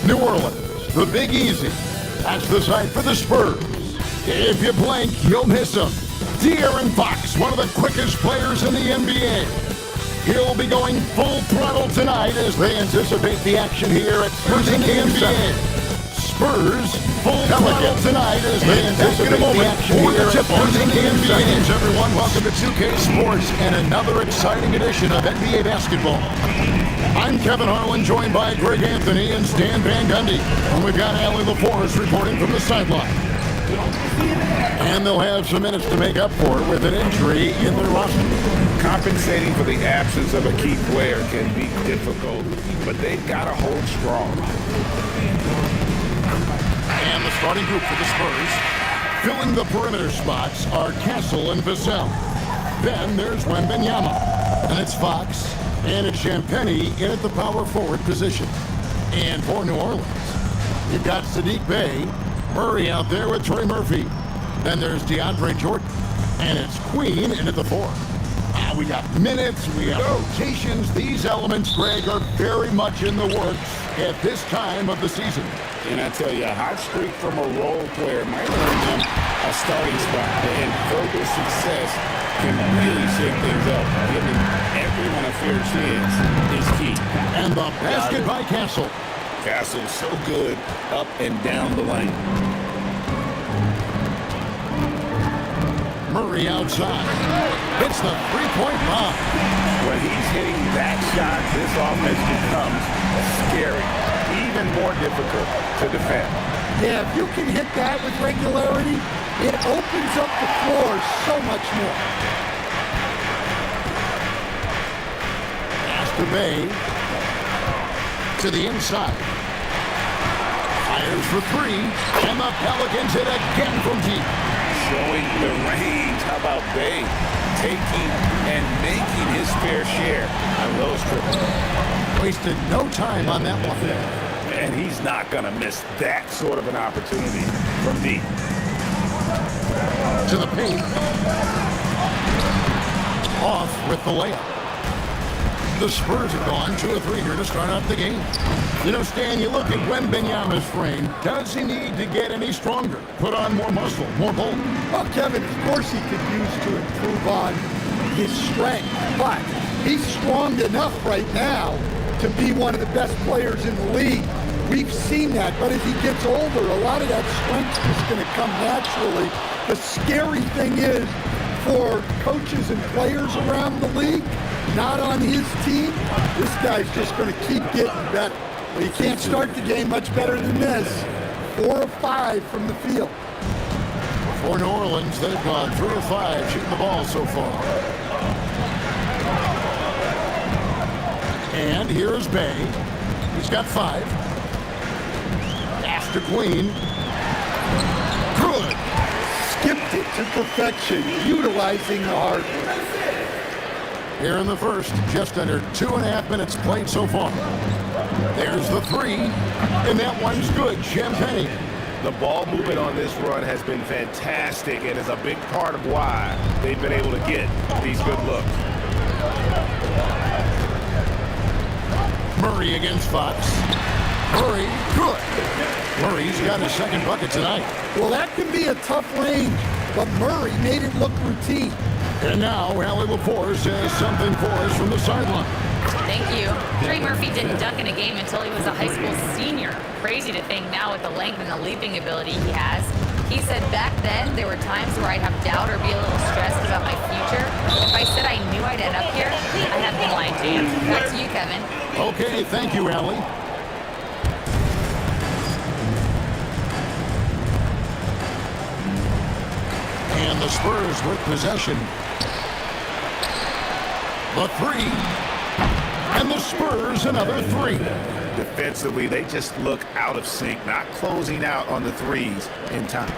New Orleans, the Big Easy. That's the site for the Spurs. If you blink, you'll miss him. De'Aaron Fox, one of the quickest players in the NBA. He'll be going full throttle tonight as they anticipate the action here at Spurs in the NBA. Spurs full throttle tonight as they anticipate the action here at Spurs in the NBA. Everyone, welcome to 2K Sports and another exciting edition of NBA basketball. I'm Kevin Harlan, joined by Greg Anthony and Stan Van Gundy. And we've got Allie LaForce reporting from the sideline. And they'll have some minutes to make up for it with an injury in their roster. Compensating for the absence of a key player can be difficult, but they've got to hold strong. And the starting group for the Spurs, filling the perimeter spots, are Castle and Vassell. Then there's Wembanyama, and it's Fox, and it's Champagnie in at the power forward position. And for New Orleans, you've got Sadiq Bey, Murray out there with Trey Murphy. Then there's DeAndre Jordan, and it's Queen in at the 4. We got minutes, we have rotations. These elements, Greg, are very much in the works at this time of the season. And I tell you, a hot streak from a role player might earn them a starting spot. And further success can really shake things up. Giving everyone a fair chance is key. And the basket by Castle. Castle's so good up and down the lane. Murray outside. It's the three-point bomb. When he's hitting that shot, this offense becomes scary, even more difficult to defend. Yeah, if you can hit that with regularity, it opens up the floor so much more. Pass to Bey. To the inside. Fires for 3. And the Pelicans hit again from deep. Showing the range. How about Bey taking and making his fair share on those triples? Wasted no time on that one. And he's not going to miss that sort of an opportunity from deep. To the paint. Off with the layup. The Spurs have gone 2 of 3 here to start out the game. You know, Stan, you look at Wembanyama's frame. Does he need to get any stronger? Put on more muscle, more bulk? Well, Kevin, of course he could use to improve on his strength, but he's strong enough right now to be one of the best players in the league. We've seen that, but as he gets older, a lot of that strength's just going to come naturally. The scary thing is, for coaches and players around the league, not on his team, this guy's just going to keep getting better. But he can't start the game much better than this. 4 of 5 from the field. For New Orleans, they've gone 3 of 5 shooting the ball so far. And here's Bey. He's got 5. Pass to Queen. Good. Skipped it to perfection, utilizing the hard work. Here in the first, just under 2.5 minutes played so far. There's the 3, and that one's good. Champagnie. The ball movement on this run has been fantastic and is a big part of why they've been able to get these good looks. Murray against Fox. Murray, good. Murray's got his second bucket tonight. Well, that can be a tough range, but Murray made it look routine. And now, Allie LaForce has something for us from the sideline. Thank you. Trey Murphy didn't dunk in a game until he was a high school senior. Crazy to think now with the length and the leaping ability he has. He said back then there were times where I'd have doubt or be a little stressed about my future. If I said I knew I'd end up here, I have been lying to you. Back to you, Kevin. Okay, thank you, Allie. And the Spurs with possession. The 3. And the Spurs another 3. Defensively, they just look out of sync, not closing out on the threes in time.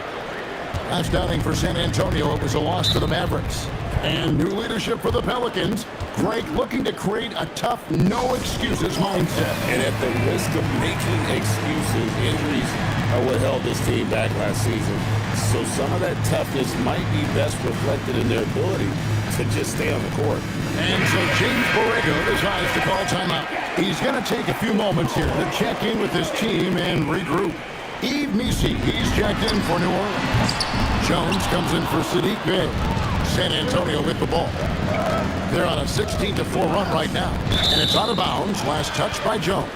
Last outing for San Antonio, it was a loss to the Mavericks. And new leadership for the Pelicans. Greg looking to create a tough, no-excuses mindset. And at the risk of making excuses, injuries are what held this team back last season. So some of that toughness might be best reflected in their ability to just stay on the court. And so James Borrego decides to call timeout. He's going to take a few moments here to check in with his team and regroup. Yves Missi, he's checked in for New Orleans. Jones comes in for Sadiq Bey. San Antonio with the ball. They're on a 16-4 run right now. And it's out of bounds. Last touch by Jones.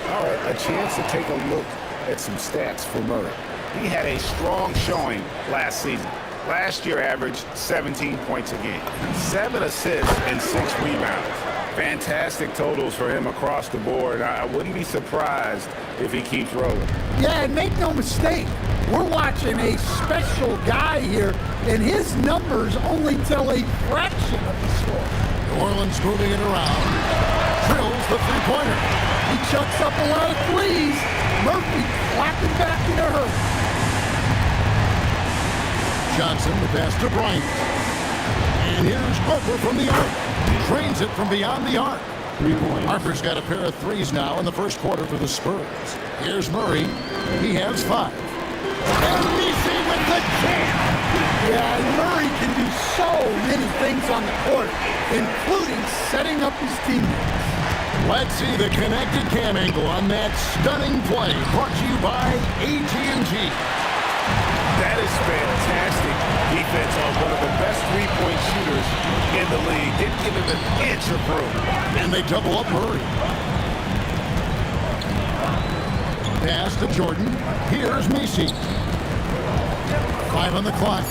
All right, a chance to take a look at some stats for Murray. He had a strong showing last season. Last year averaged 17 points a game, 7 assists and 6 rebounds. Fantastic totals for him across the board. I wouldn't be surprised if he keeps rolling. Yeah, and make no mistake, we're watching a special guy here, and his numbers only tell a fraction of the story. New Orleans moving it around. Drills the three-pointer. He chucks up a lot of threes. Murphy clapping back in a hurry. Johnson, the pass to Bryant. And here's Harper from the arc. Drains it from beyond the arc. 3 points. Harper's got a pair of threes now in the first quarter for the Spurs. Here's Murray. He has 5. And Missi with the jam. Yeah, and Murray can do so many things on the court, including setting up his teammates. Let's see the connected cam angle on that stunning play. Brought to you by AT&T. That is fantastic defense on one of the best three-point shooters in the league. Didn't give him an inch of room. And they double up Murray. Pass to Jordan. Here's Missi. 5 on the clock.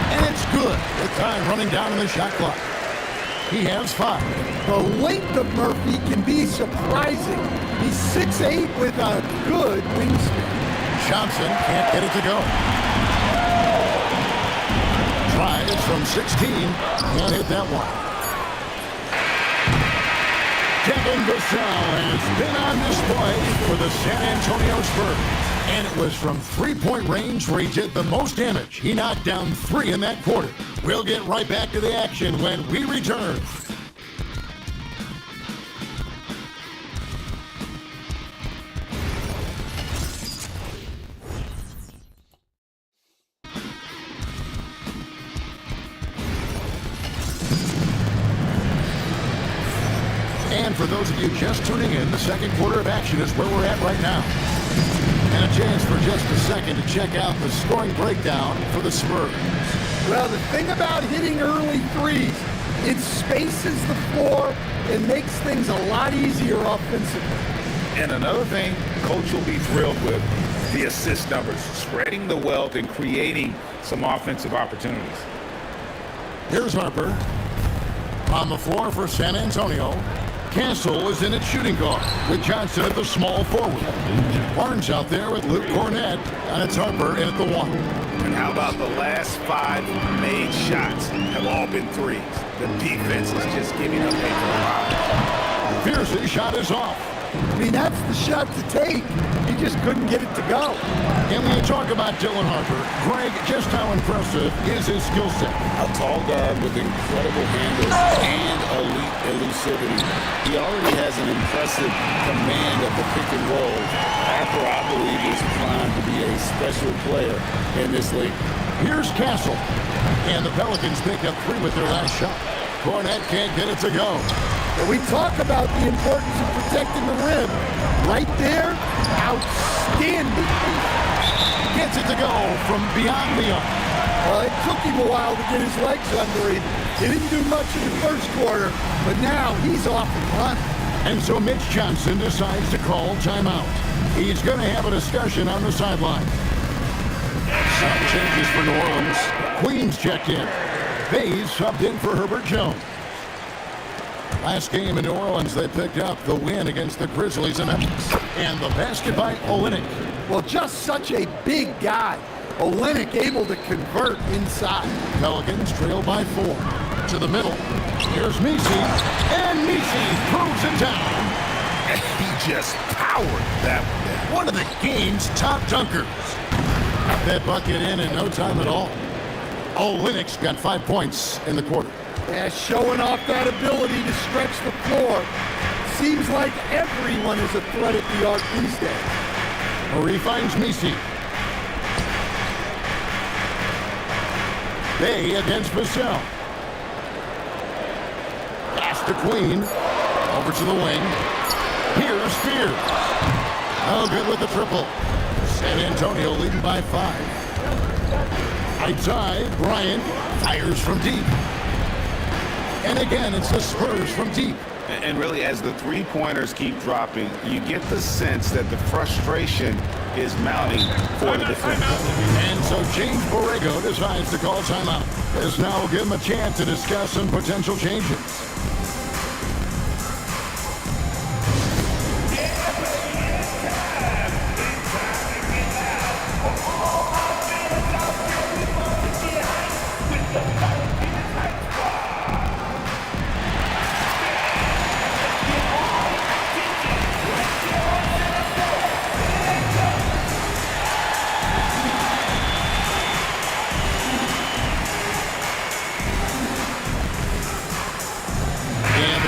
And it's good. The time running down in the shot clock. He has 5. The length of Murphy can be surprising. He's 6'8" with a good wingspan. Johnson can't get it to go. Tries from 16. Can't hit that one. Devin Vassell has been on display for the San Antonio Spurs. And it was from three-point range where he did the most damage. He knocked down 3 in that quarter. We'll get right back to the action when we return. And for those of you just tuning in, the second quarter of action is where we're at right now. And a chance for just a second to check out the scoring breakdown for the Spurs. Well, the thing about hitting early threes, it spaces the floor and makes things a lot easier offensively. And another thing Coach will be thrilled with, the assist numbers, spreading the wealth and creating some offensive opportunities. Here's Harper on the floor for San Antonio. Castle is in at shooting guard with Johnson at the small forward. Barnes out there with Luke Cornett, and it's Harper in at the 1. And how about the last 5 made shots have all been threes? The defense is just giving up a lot. Fierce's shot is off. I mean, that's the shot to take. He just couldn't get it to go. And when you talk about Dylan Harper, Greg, just how impressive is his skill set? A tall guard with incredible handles and elite elusivity. He already has an impressive command of the pick and roll. Harper, I believe, is primed to be a special player in this league. Here's Castle. And the Pelicans pick up 3 with their last shot. Cornett can't get it to go. And we talk about the importance of protecting the rim. Right there, outstanding. Gets it to go from beyond the arc. Well, it took him a while to get his legs under him. He didn't do much in the first quarter, but now he's off and running. And so Mitch Johnson decides to call timeout. He's going to have a discussion on the sideline. Some changes for New Orleans. Queens checked in. Bays subbed in for Herbert Jones. Last game in New Orleans, they picked up the win against the Grizzlies in Memphis. And the basket by Olynyk. Well, just such a big guy. Olynyk able to convert inside. Pelicans trail by 4. To the middle. Here's Missi. And Missi throws it down. And he just powered that one. One of the game's top dunkers. Got that bucket in no time at all. Olynyk's got 5 points in the quarter. Yeah, showing off that ability to stretch the floor. Seems like everyone is a threat at the arc these days. Murray finds Missi. Bay against Vassell. Pass to Queen. Over to the wing. Here's Spears. Oh, good with the triple. San Antonio leading by 5. Outside, Bryant fires from deep. And again, it's the Spurs from deep. And really, as the three-pointers keep dropping, you get the sense that the frustration is mounting for the defense. And so James Borrego decides to call timeout. This now will give him a chance to discuss some potential changes.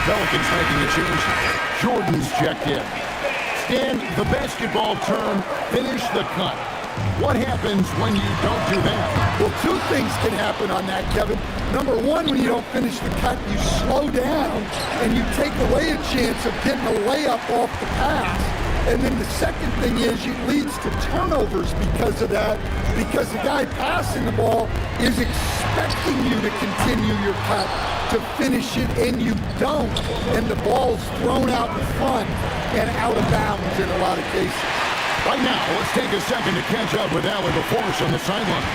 Pelicans making a change. Jordan's checked in. Stan, the basketball term, finish the cut. What happens when you don't do that? Well, two things can happen on that, Kevin. Number one, when you don't finish the cut, you slow down and you take away a chance of getting a layup off the pass. And then the second thing is it leads to turnovers because of that, because the guy passing the ball is expecting you to continue your cut, to finish it, and you don't. And the ball's thrown out in front and out of bounds in a lot of cases. Right now, let's take a second to catch up with Allie LaForce on the sideline.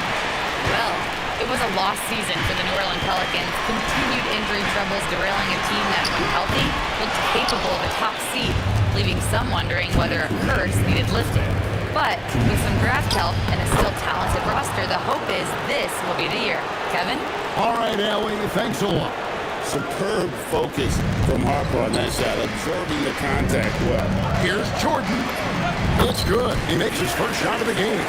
Well, it was a lost season for the New Orleans Pelicans. Continued injury troubles derailing a team that, when healthy, looked capable of a top seed, leaving some wondering whether a curse needed lifting. But with some draft help and a still talented roster, the hope is this will be the year. Kevin? All right, Allie, thanks a lot. Superb focus from Harper on that shot, absorbing the contact well. Here's Jordan. It's good. He makes his first shot of the game.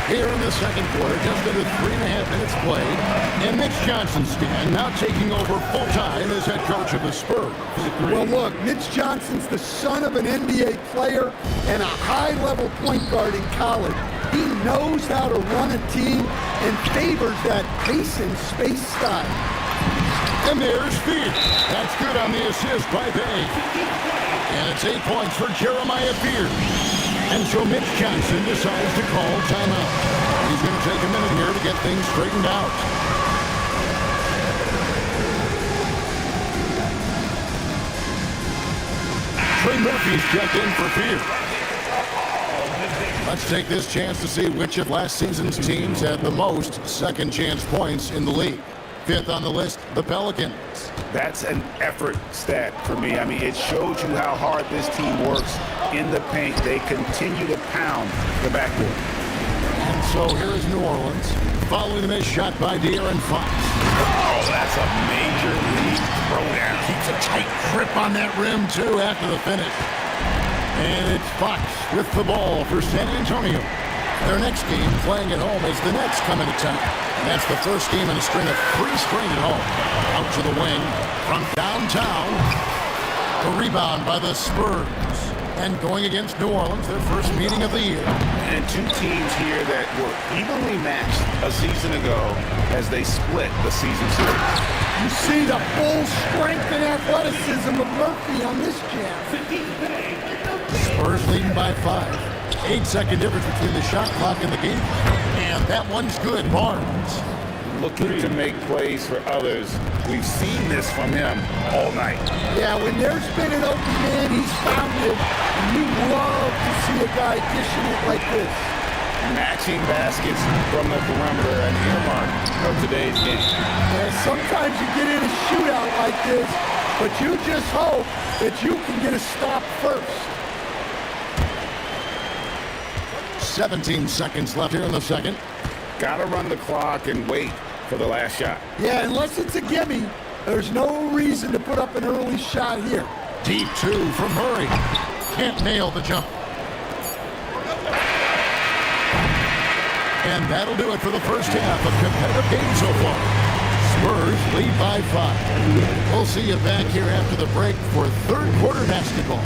Here in the second quarter, just under 3.5 minutes played, and Mitch Johnson's stand now taking over full-time as head coach of the Spurs. Well, look, Mitch Johnson's the son of an NBA player and a high-level point guard in college. He knows how to run a team and favors that pace and space style. And there's Spears. That's good on the assist by Bay. And it's 8 points for Jeremiah Spears. And so Mitch Johnson decides to call timeout. He's going to take a minute here to get things straightened out. Trey Murphy's checked in for Spears. Let's take this chance to see which of last season's teams had the most second chance points in the league. 5th on the list, the Pelicans. That's an effort stat for me. I mean, it shows you how hard this team works in the paint. They continue to pound the backboard. And so here is New Orleans, following the missed shot by De'Aaron Fox. Oh, that's a major league throwdown. Keeps a tight grip on that rim, too, after the finish. And it's Fox with the ball for San Antonio. Their next game playing at home as the Nets come into town. And that's the first game in a string of 3 straight at home. Out to the wing from downtown. The rebound by the Spurs. And going against New Orleans, their first meeting of the year. And two teams here that were evenly matched a season ago as they split the season series. You see the full strength and athleticism of Murphy on this jam. Spurs leading by 5. 8-second difference between the shot clock and the game. And that one's good. Barnes. Looking to make plays for others. We've seen this from him all night. Yeah, when there's been an open man, he's found it. And you love to see a guy dishing it like this. Matching baskets from the perimeter, an earmark of today's game. Yeah, sometimes you get in a shootout like this, but you just hope that you can get a stop first. 17 seconds left here in the second. Gotta run the clock and wait for the last shot. Yeah, unless it's a gimme, there's no reason to put up an early shot here. Deep 2 from Murray. Can't nail the jump. And that'll do it for the first half of competitive game so far. Spurs lead by 5. We'll see you back here after the break for third quarter basketball.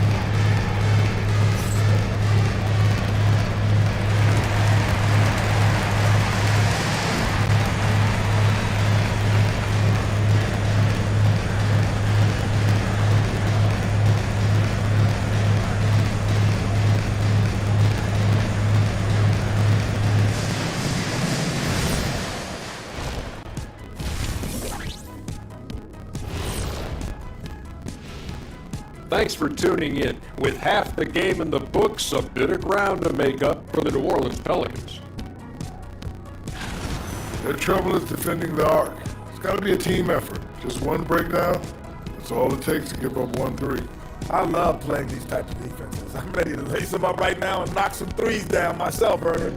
Thanks for tuning in. With half the game in the books, a bit of ground to make up for the New Orleans Pelicans. Their trouble is defending the arc. It's got to be a team effort. Just one breakdown, that's all it takes to give up 1-3. I love playing these types of defenses. I'm ready to lace them up right now and knock some threes down myself, Vernon.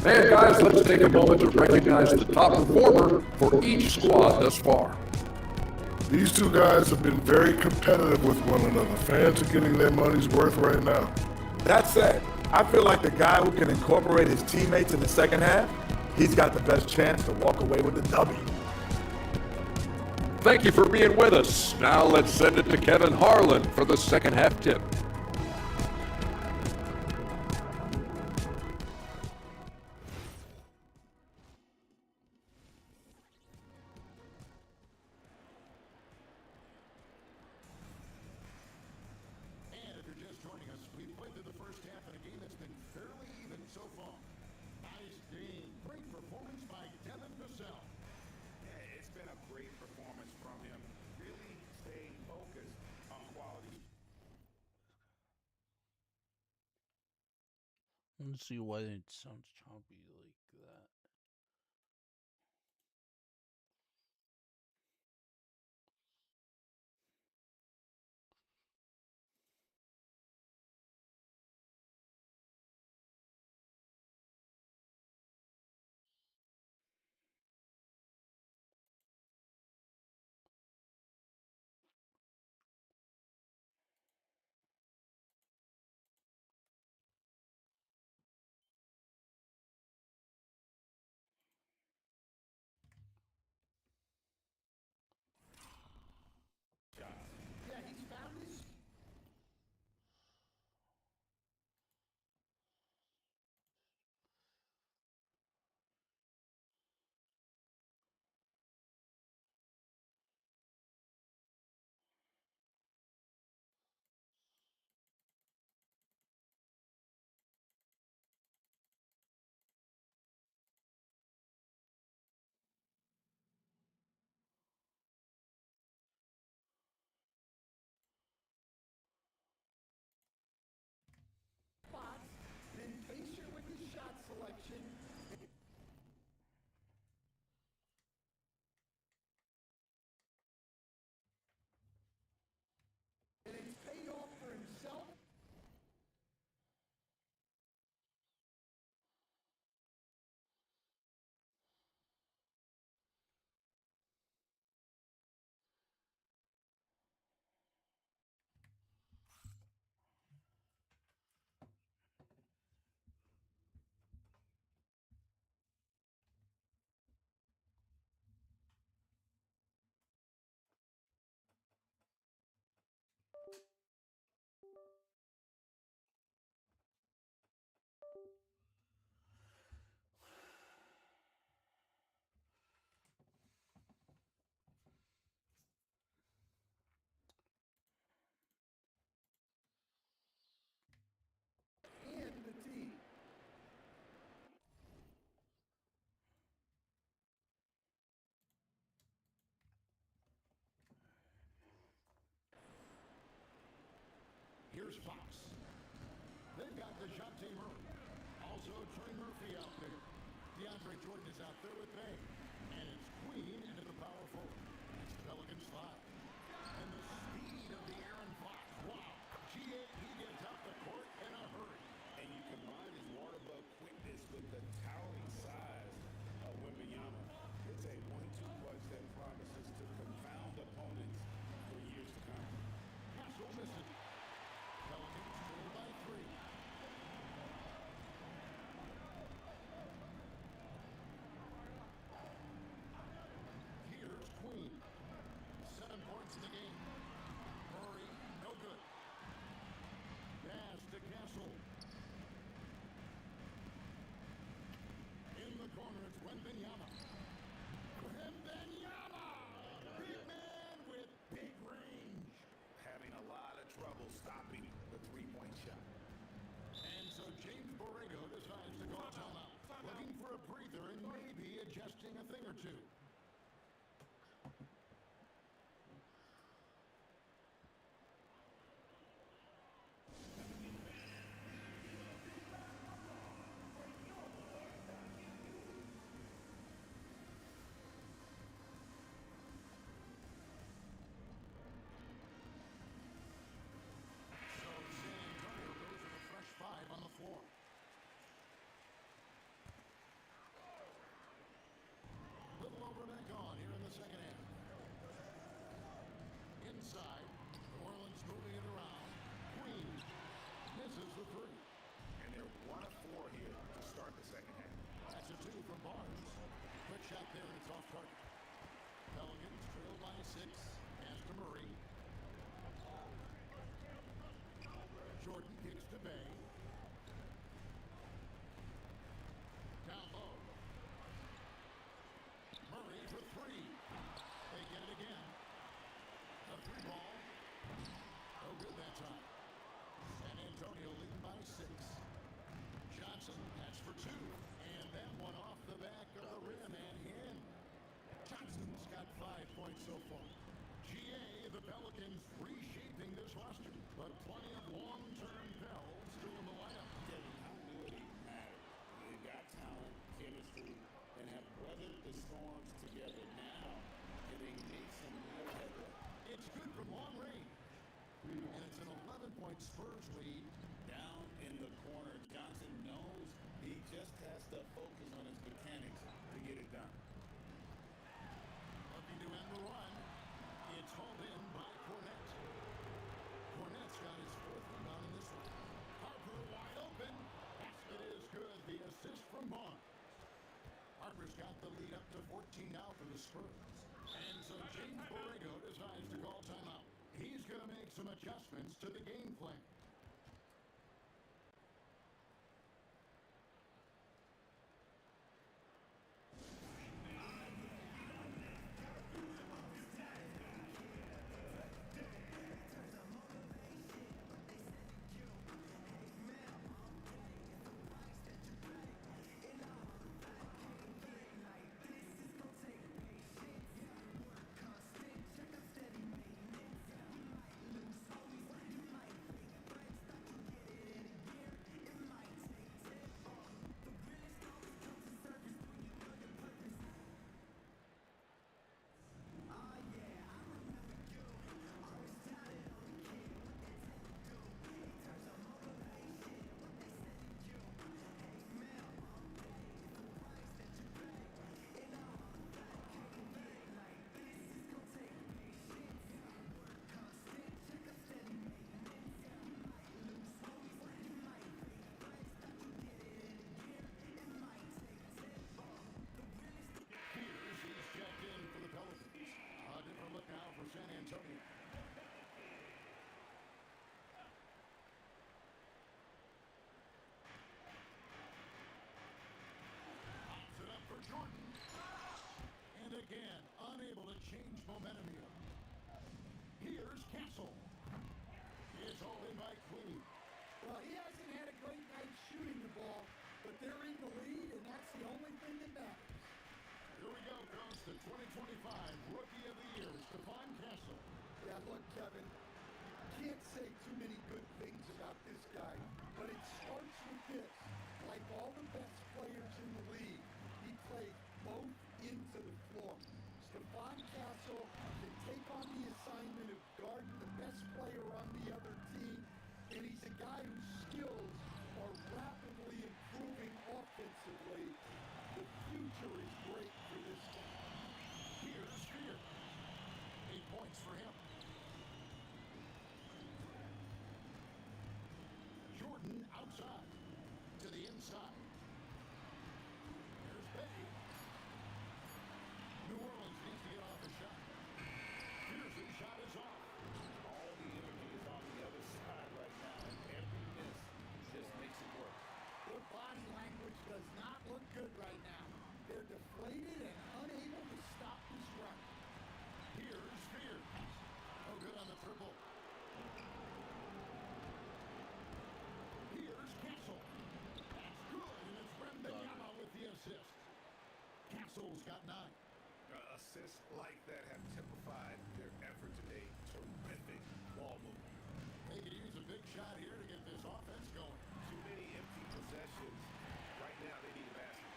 And guys, let's take a moment to recognize the top performer for each squad thus far. These two guys have been very competitive with one another. Fans are getting their money's worth right now. That said, I feel like the guy who can incorporate his teammates in the second half, he's got the best chance to walk away with the W. Thank you for being with us. Now let's send it to Kevin Harlan for the second half tip. And if you're just joining us, we've played through the first half of a game that's been fairly even so far. Nice game. Great performance by Devin Vassell. Yeah, it's been a great performance from him. Really staying focused on quality. Let's see why it sounds choppy like that. Been patient with his shot selection. And it's paid off for himself. And the team. Here's Fox. They've got DeJounte Murray. Also Trey Murphy out there. DeAndre Jordan is out there with Bay. And it's Queen into the power forward. It's Pelicans 5. And the speed of the Aaron Fox. Wow. He gets out the court in a hurry. And you combine his water bug quickness with the towering size of Wembanyama. It's a 1-2 punch that promises to confound opponents for years to come. Pass will miss it. Pelicans trail by 3. 6, pass to Murray. Jordan kicks to Bay. Down low. Murray for 3. They get it again. A 3 ball. No good that time. San Antonio leading by 6. Johnson, that's for 2. And that one off the back of the rim and in. Johnson's got 5 points so far. GA, the Pelicans reshaping this roster, but plenty of long-term bells still in the lineup. Continuity matters. They've got talent, chemistry, and have weathered the storms together now, and they make some real headway. It's good from long range. And it's an 11-point Spurs lead. Down in the corner, Johnson knows he just has to focus on his mechanics to get it done. Looking to end the run. It's hauled in by Cornette. Cornette's got his 4th rebound in this one. Harper wide open. Basket is good. The assist from Vaughn. Harper's got the lead up to 14 now for the Spurs. And so James Borrego decides to call timeout. He's going to make some adjustments to the game plan. San Antonio. Pops it up for Jordan. And again, unable to change momentum here. Here's Castle. It's all in by Queen. Well, he hasn't had a great night shooting the ball, but they're in the lead, and that's the only thing that matters. Here we go, comes the 2025 Rookie of the Year, Stephon Castle. Yeah, look, Kevin, can't say too many good things about this guy, but it starts with this. Like all the best players in the league, he plays both ends of the floor. Stephon Castle can take on the assignment of guarding the best player on the other team, and he's a guy whose skills are rapidly improving offensively. The future is great for this guy. Here's Spear. 8 points for him. Jordan outside to the inside. There's Bay. New Orleans needs to get off a shot. Here's his shot is off. All the energy is on the other side right now, and every miss just makes it work. Their body language does not look good right now. They're deflated and unable to stop this run. Here's Spear. Oh, good on the triple. Here's Castle. That's good, and it's Wembanyama with the assist. Castle's got 9. Assists like that have typified their effort today. Terrific ball movement. They could use a big shot here to get this offense going. Too many empty possessions. Right now they need a basket.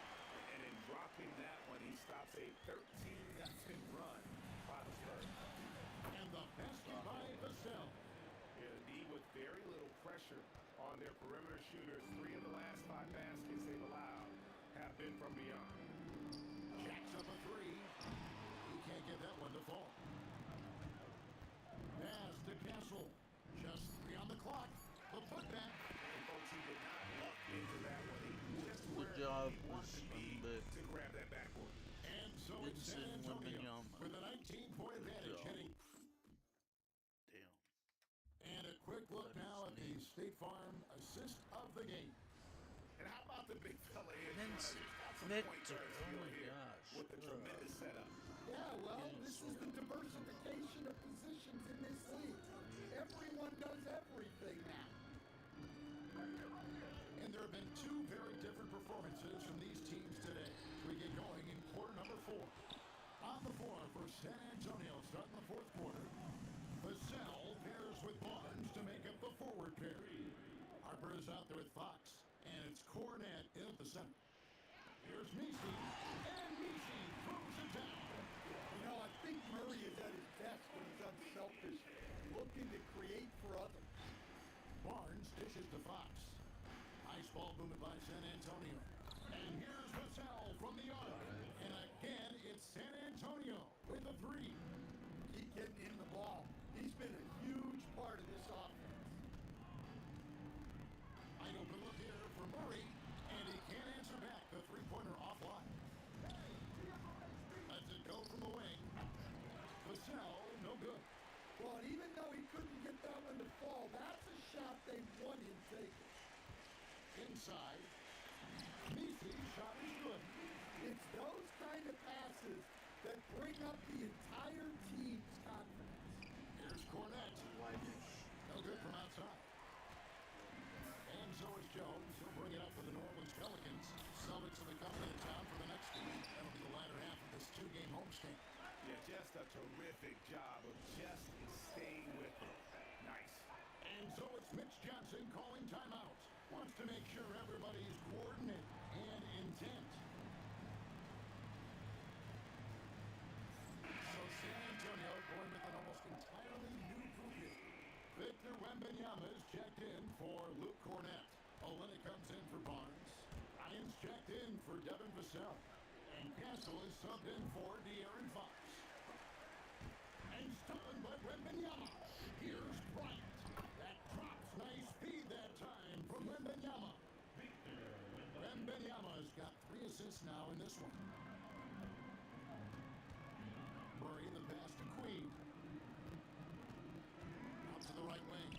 And in dropping that one, he stops a 13-0 run by the Spurs. And the basket by Vassell. Indeed, with very little pressure on their perimeter shooters, 3 of the last 5 baskets they've allowed have been from beyond. Jacks up a 3. He can't get that one to fall. Pass to Castle. Just 3 on the clock. The putback. And folks, he did not look into that one. He just Good where job, he wants to be Mr. to grab that backboard. And so so it's San Vincent Antonio Wembanyama. with a 19-point advantage heading. Damn. And a quick look now at the State Farm assist of the game. And how about the big fella here? Vincent Victor. Oh my gosh. With a tremendous setup. Yeah, well, this is the diversification of positions in this league. Everyone does everything now. And there have been two very different performances from these teams today. We get going in quarter number 4. On the floor for San Antonio, starting the fourth quarter. Vassell pairs with Barnes to make up the forward pair. Harper is out there with Fox, and it's Cornette in at the center. Here's Misi, and Misi throws it down. You know, I think Murray is at his best when he's unselfish, looking to create for others. Barnes dishes to Fox. Nice ball movement by San Antonio. And here's Vassell from the arc. And again, it's San Antonio with a 3. Keep getting him the ball. He's been a huge part of this offense. Wide open look here for Murray, and he can't answer back. The three-pointer offline. Lets it go from the wing. Vassell, no good. Well, and even though he couldn't get that one to fall, that's a shot they want him taking. Inside. Misi's shot is good. It's those kind of passes that bring up the entire team's confidence. Here's Cornette. No good from outside. And so is Jones. He'll bring it up for the New Orleans Pelicans. Celtics will be coming into town for the next game. That'll be the latter half of this 2-game homestand. Yeah, just a terrific job of just staying with it. Nice. And so it's Mitch Johnson calling timeout. Wants to make sure everybody's coordinate and intent. So San Antonio going with an almost entirely new group here. Victor Wembanyama is checked in for Luke Cornette. Olynyk comes in for Barnes. Ryan's checked in for Devin Vassell. And Castle is subbed in for De'Aaron Fox. And stolen by Wembanyama. Here's Bryant. That drops. Nice speed that time from Wembanyama. Wembanyama's got 3 assists now in this one. Murray the pass to Queen. Out to the right wing.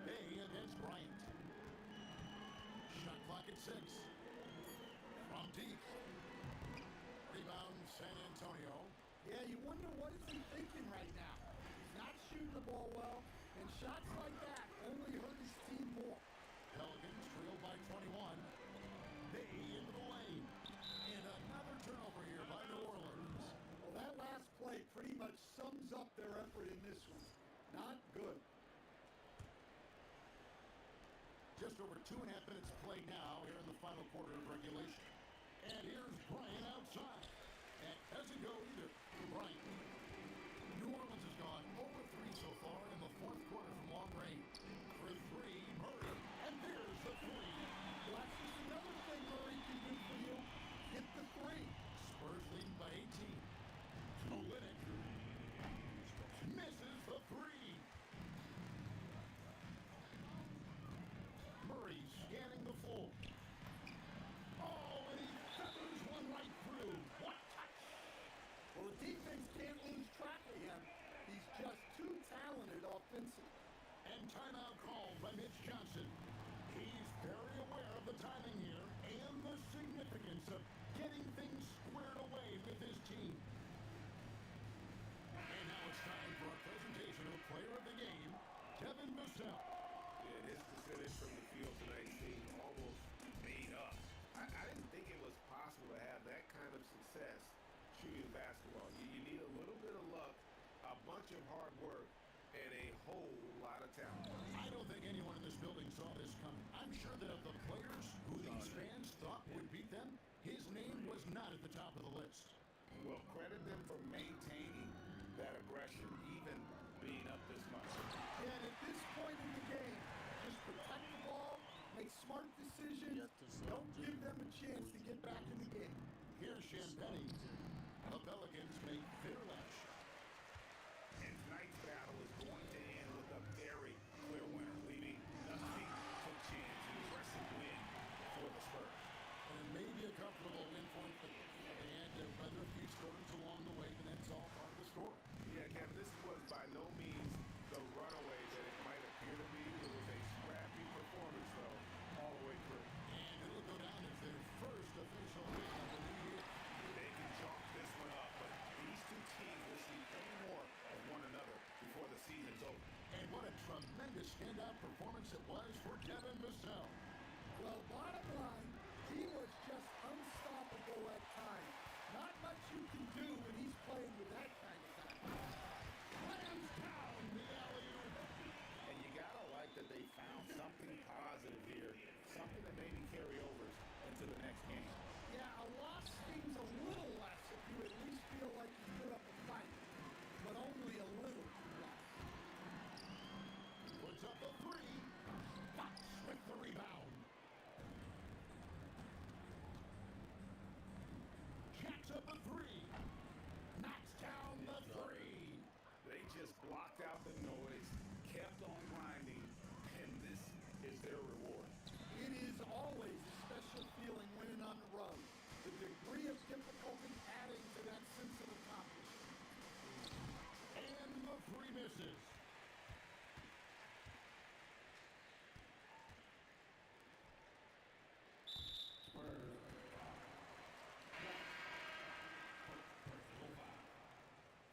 Bay against Bryant. Shot clock at 6. From deep. Rebound San Antonio. Yeah, you wonder what is he thinking right now. He's not shooting the ball well, and shots like that only hurt his team more. Pelicans trailed by 21. Bay into the lane. And another turnover here by New Orleans. Well, that last play pretty much sums up their effort in this one. Not good. Just over 2.5 minutes played now here in the final quarter of regulation. And here's Bryant outside. That doesn't go either for Bryant. New Orleans has gone 0-3 so far in the fourth quarter from long range. For 3, Murray. And there's the 3. Well, that's just another thing Murray can do for you. Hit the 3. Spurs leading by 18. Olynyk misses the 3. Murray scanning the floor. Oh, and he feathers one right through. What touch! Well, the defense can't lose track of him. He's just too talented offensively. And timeout called by Mitch Johnson. He's very aware of the timing here and the significance of getting things squared away with his team. And now it's time for a presentation of player of the game, Devin Vassell. Yeah, his percentage from the field tonight seemed almost made up. I didn't think it was possible to have that kind of success shooting basketball. You need a little bit of luck, a bunch of hard work, and a whole lot of talent. I don't think anyone in this building saw this coming. I'm sure that of the players who these fans thought would beat them, his name was not at the top of the list. Well, credit them for maintaining that aggression, even being up this much. And at this point in the game, just protect the ball, make smart decisions, don't give them a chance to get back in the game. Here's Champagne. The Pelicans make their last shot. And tonight's battle is going to end with a very clear winner, leaving nothing to chance. An impressive win for the Spurs. And maybe performance it was for Devin Vassell. Well, bottom line, he was just unstoppable at times. Not much you can do when he's playing with that kind of talent. Slams down the alley-oop. And you gotta like that they found something positive here, something that maybe carry over into the next game. Yeah, a loss stings a little less if you at least feel like you put up a fight, but only a little less. Puts up a three. Fox with the rebound. Jacks up a three. Knocks down the three. They just blocked out the noise, kept on grinding, and this is their reward. It is always a special feeling winning on the road. The degree of difficulty adding to that sense of accomplishment. And the three misses. Spurs.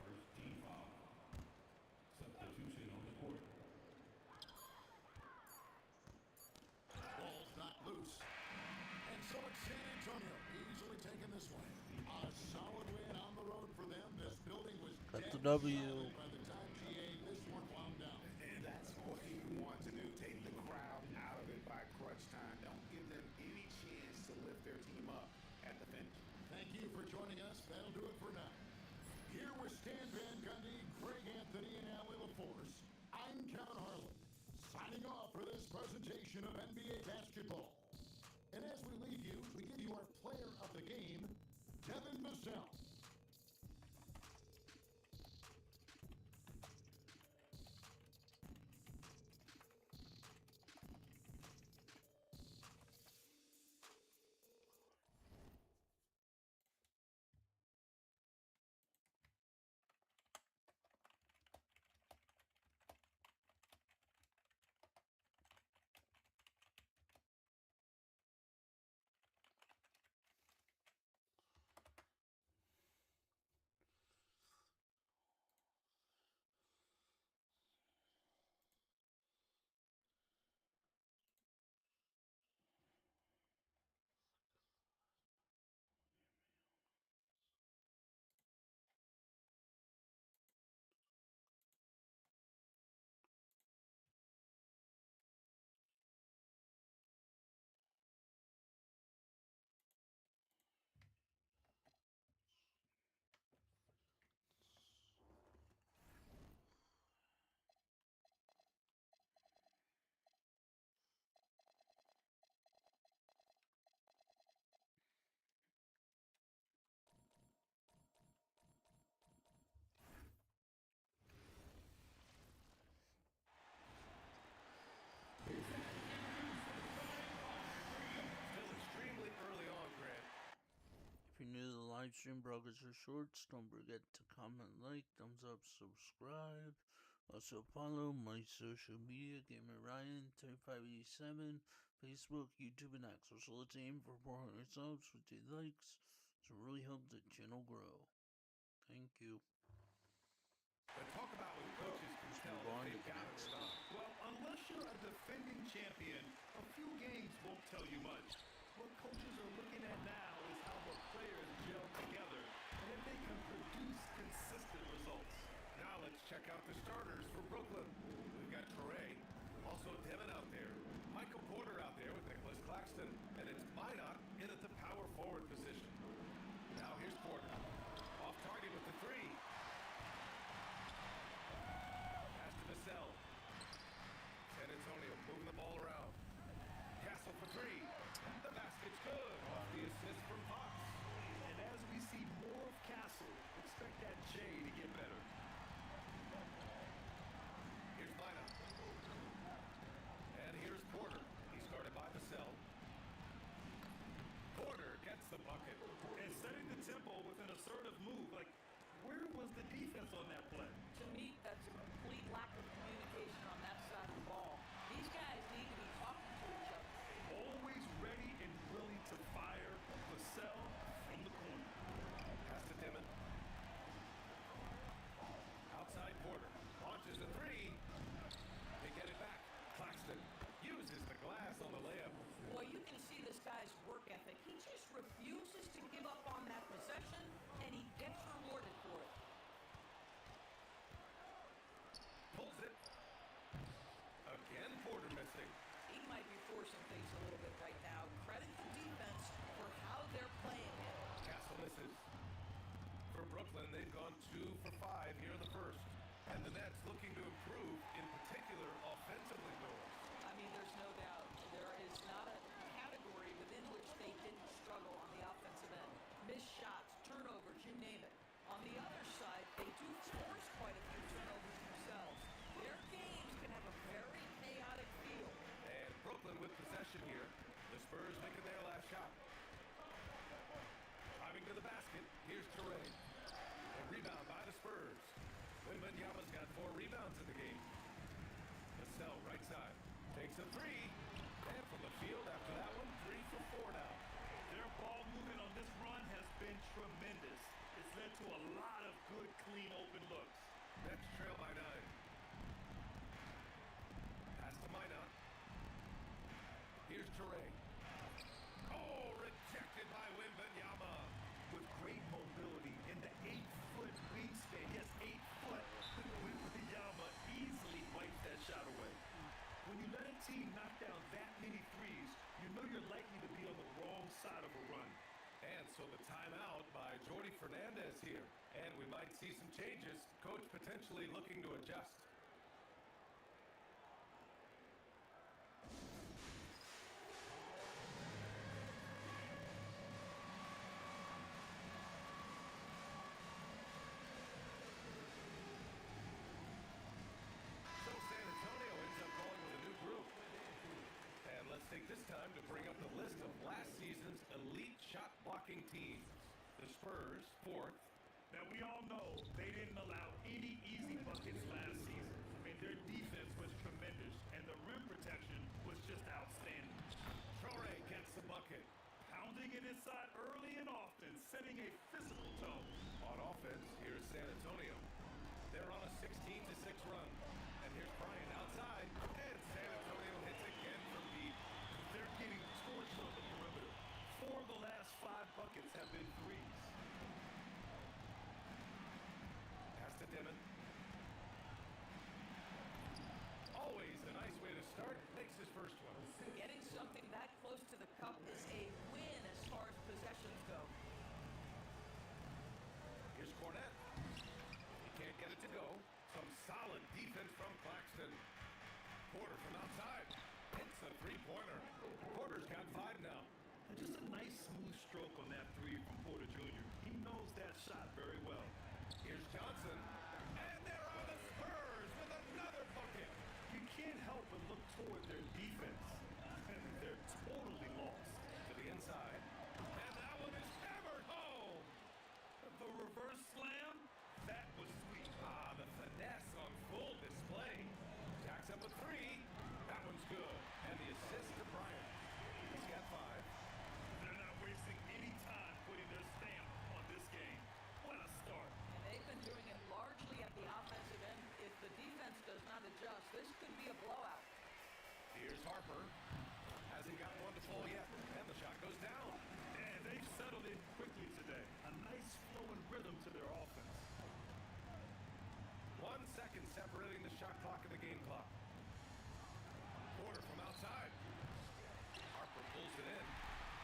First team foul. Substitution on the court. Ball's not loose. And so it's San Antonio easily taking this one. A solid win on the road for them. This building was Got dead the W. silent by the time GA this one wound down. And that's what you want to do. Take the crowd out of it by crunch time. Don't give them any chance to lift their team up at the finish. Thank you for joining us. That'll do it for now. Here with Stan Van Gundy, Craig Anthony, and Allie LaForce, I'm Kevin Harlan, signing off for this presentation of NBA basketball. And as we leave you, we give you our player of the game, Devin Vassell. Still extremely early on, Grant. If you're new to the live stream, brothers or shorts, don't forget to comment, like, thumbs up, subscribe. Also follow my social media, Gamer Ryan 3587, Facebook, YouTube, and X. So let's aim for 400 subs with 2 likes to really help the channel grow. Thank you. But talk about when coaches can tell that they've got it done. Well, unless you're a defending champion, a few games won't tell you much. What coaches are looking at now is how the players gel together and if they can produce consistent results. Now let's check out the starters for Brooklyn. We've got Torrey, also Devin out there, Michael Porter out there with Nicholas Claxton, and it's Minot in at the power forward position. Now here's Porter, off target with the three. Pass to Vassell. San Antonio moving the ball around. Castle for three. The basket's good. Off the assist from Fox. And as we see more of Castle, expect that J to get better. Here's Minot. And here's Porter. He's guarded by Vassell. Porter gets the bucket. And setting the tempo with an assertive move. Like, where was the defense on that play? To me, that's a complete lack of communication on that side of the ball. These guys need to be talking to each other. Always ready and willing to fire Vassell from the corner. Pass to Devin. Outside Porter. Launches a three. They get it back. Claxton. ethic. He just refuses to give up on that possession, and he gets rewarded for it. Pulls it. Again, Porter missing. He might be forcing things a little bit right now. Credit the defense for how they're playing it. Castle misses. For Brooklyn, they've gone 2 for 5 here in the first. And the Nets looking to improve, in particular, offensively goals. I mean, there's no doubt. There is not a category within which they didn't struggle on the offensive end. Missed shots, turnovers, you name it. On the other side, they do force quite a few turnovers themselves. Their games can have a very chaotic feel. And Brooklyn with possession here. The Spurs making their last shot. Driving to the basket. Here's Touré. A rebound by the Spurs. Wembanyama's got 4 rebounds in the game. Vassell, right side. Takes a 3. And from the field after that one, 3 for 4 now. Their ball movement on this run has been tremendous. It's led to a lot of good, clean, open looks. Nets trail by 9. Pass to Minot. Here's Touré. Oh, rejected by Wembanyama. With great mobility in the 8-foot wingspan. Yes, 8 foot. Wembanyama easily wipes that shot away. When you let a team knock down that many threes, you know you're likely to be on the wrong side of a run. And so the timeout by Jordi Fernandez here. And we might see some changes. Coach potentially looking to adjust. And let's take this time to bring up the list of last season's elite shot-blocking teams. The Spurs, 4th. Now, we all know they didn't allow any easy buckets last season. I mean, their defense was tremendous, and the rim protection was just outstanding. Touré gets the bucket. Pounding it inside early and often, setting a physical tone. On offense, here's San Antonio. They're on a 16-6 run. And here's Bryant outside. And San Antonio hits again from deep. They're getting torched on the perimeter. 4 of the last 5 buckets have been threes. Pass to Dimon. Always a nice way to start. Makes his first one. Getting something that close to the cup is a win as far as possessions go. Here's Cornette. He can't get it to go. Some solid defense from Claxton. Porter from outside. Hits a 3-pointer. Porter's got 5 now. And just a nice smooth stroke on that 3 from Porter Jr. He knows that shot very well. Here's Johnson. And there are the Spurs with another bucket. You can't help but look toward their defense. And they're totally lost. To the inside. And that one is hammered home. The reverse slam, that was sweet. Ah, the finesse on full display. Jacks up a 3. That one's good. And the assist to Bryant. He's got 5. They're not wasting any time putting their stamp on this game. What a start. And they've been doing it largely at the offensive end. If the defense does not adjust, this could be a blowout. Here's Harper. Hasn't got one to fall yet. And the shot goes down. And they've settled in quickly today. A nice flowing rhythm to their offense. 1 second separating the shot clock and the game clock. Porter from outside. Harper pulls it in.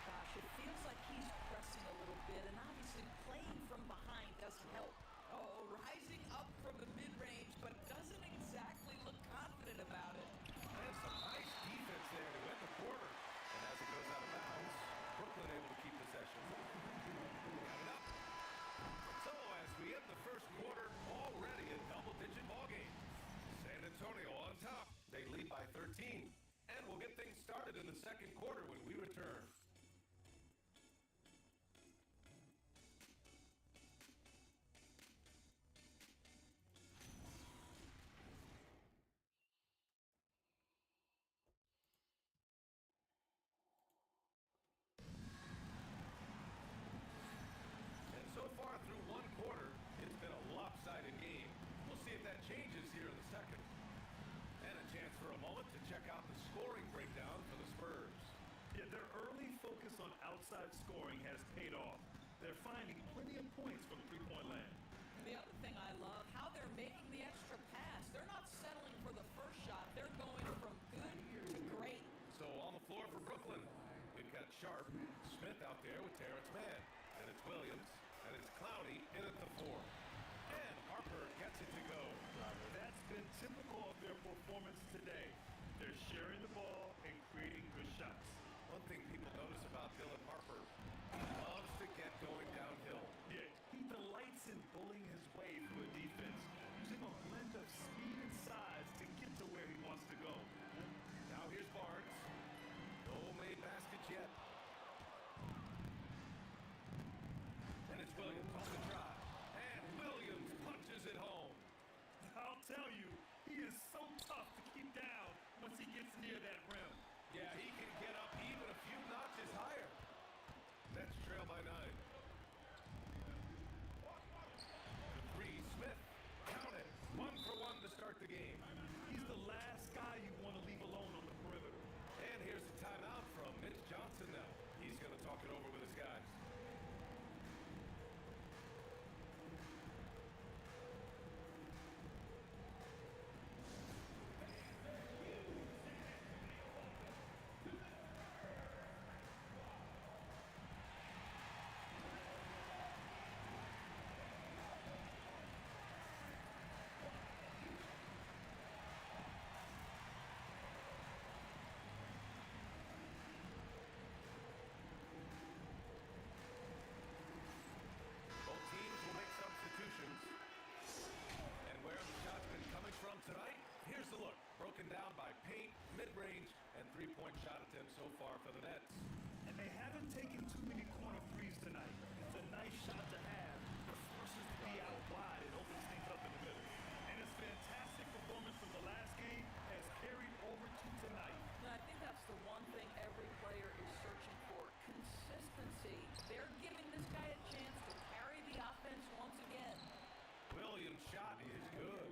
Gosh, it feels like he's pressing a little bit, and obviously playing from behind doesn't help. Oh, rising up from the mid-range, but doesn't exactly look confident about it. And some nice defense there to win the quarter. And as it goes out of bounds, Brooklyn able to keep possession. Got it up. So as we end the first quarter, already a double-digit ball game. San Antonio on top. They lead by 13. And we'll get things started in the second quarter when we return. So far through one quarter, it's been a lopsided game. We'll see if that changes here in the second. And a chance for a moment to check out the scoring breakdown for the Spurs. Yeah, their early outside scoring has paid off. They're finding plenty of points from three-point land. The other thing I love, how they're making the extra pass. They're not settling for the first shot. They're going from good to great. So on the floor for Brooklyn, we've got Sharp, Smith out there with Terrence Mann. And it's Williams, and it's Clowney in at the 4. And Harper gets it to go. That's been typical of their performance today. They're sharing the ball and creating good shots. One thing people notice about Dylan Harper, he loves to get going downhill. Yeah, he delights in bullying his way through a defense, using a blend of speed and size to get to where he wants to go. Now here's Barnes. No made baskets yet. And it's Williams on the drive. And Williams punches it home. I'll tell you, he is so tough to keep down once he gets near that rim. Yeah, he can get up even a few notches higher. Nets trail by 9. The 3, Smith. Count it. 1 for 1 to start the game. He's the last guy you want to leave alone on the perimeter. And here's the timeout from Mitch Johnson now. He's going to talk it over with his guys. And where the shot's been coming from tonight, here's the look. Broken down by paint, mid-range, and three-point shot attempts so far for the Nets. And they haven't taken too many corner threes tonight. It's a nice shot to have, but forces to be out wide and opens things up in the middle. And his fantastic performance from the last game has carried over to tonight. And I think that's the one thing every player is searching for, consistency. They're giving this guy a chance to carry the offense once again. Williams' shot is good.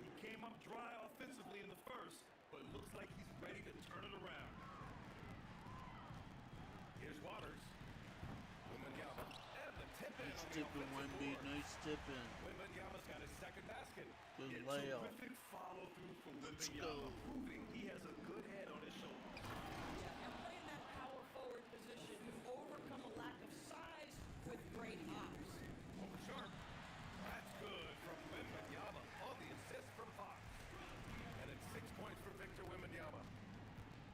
He came up dry offensively in the first, but looks like he's ready to turn it around. Here's Waters. Wembanyama. And the tip-in. Nice tip-in, Wemby. Nice tip-in. Wembanyama's got his second basket. Good layup. Terrific follow-through from Let's Wembanyama, go. proving he has a good head on his shoulders. Yeah, and playing that power forward position, you overcome a lack of size with great hops. Over Sharp. That's good from Wembanyama on the assist from Fox. And it's 6 points for Victor Wembanyama.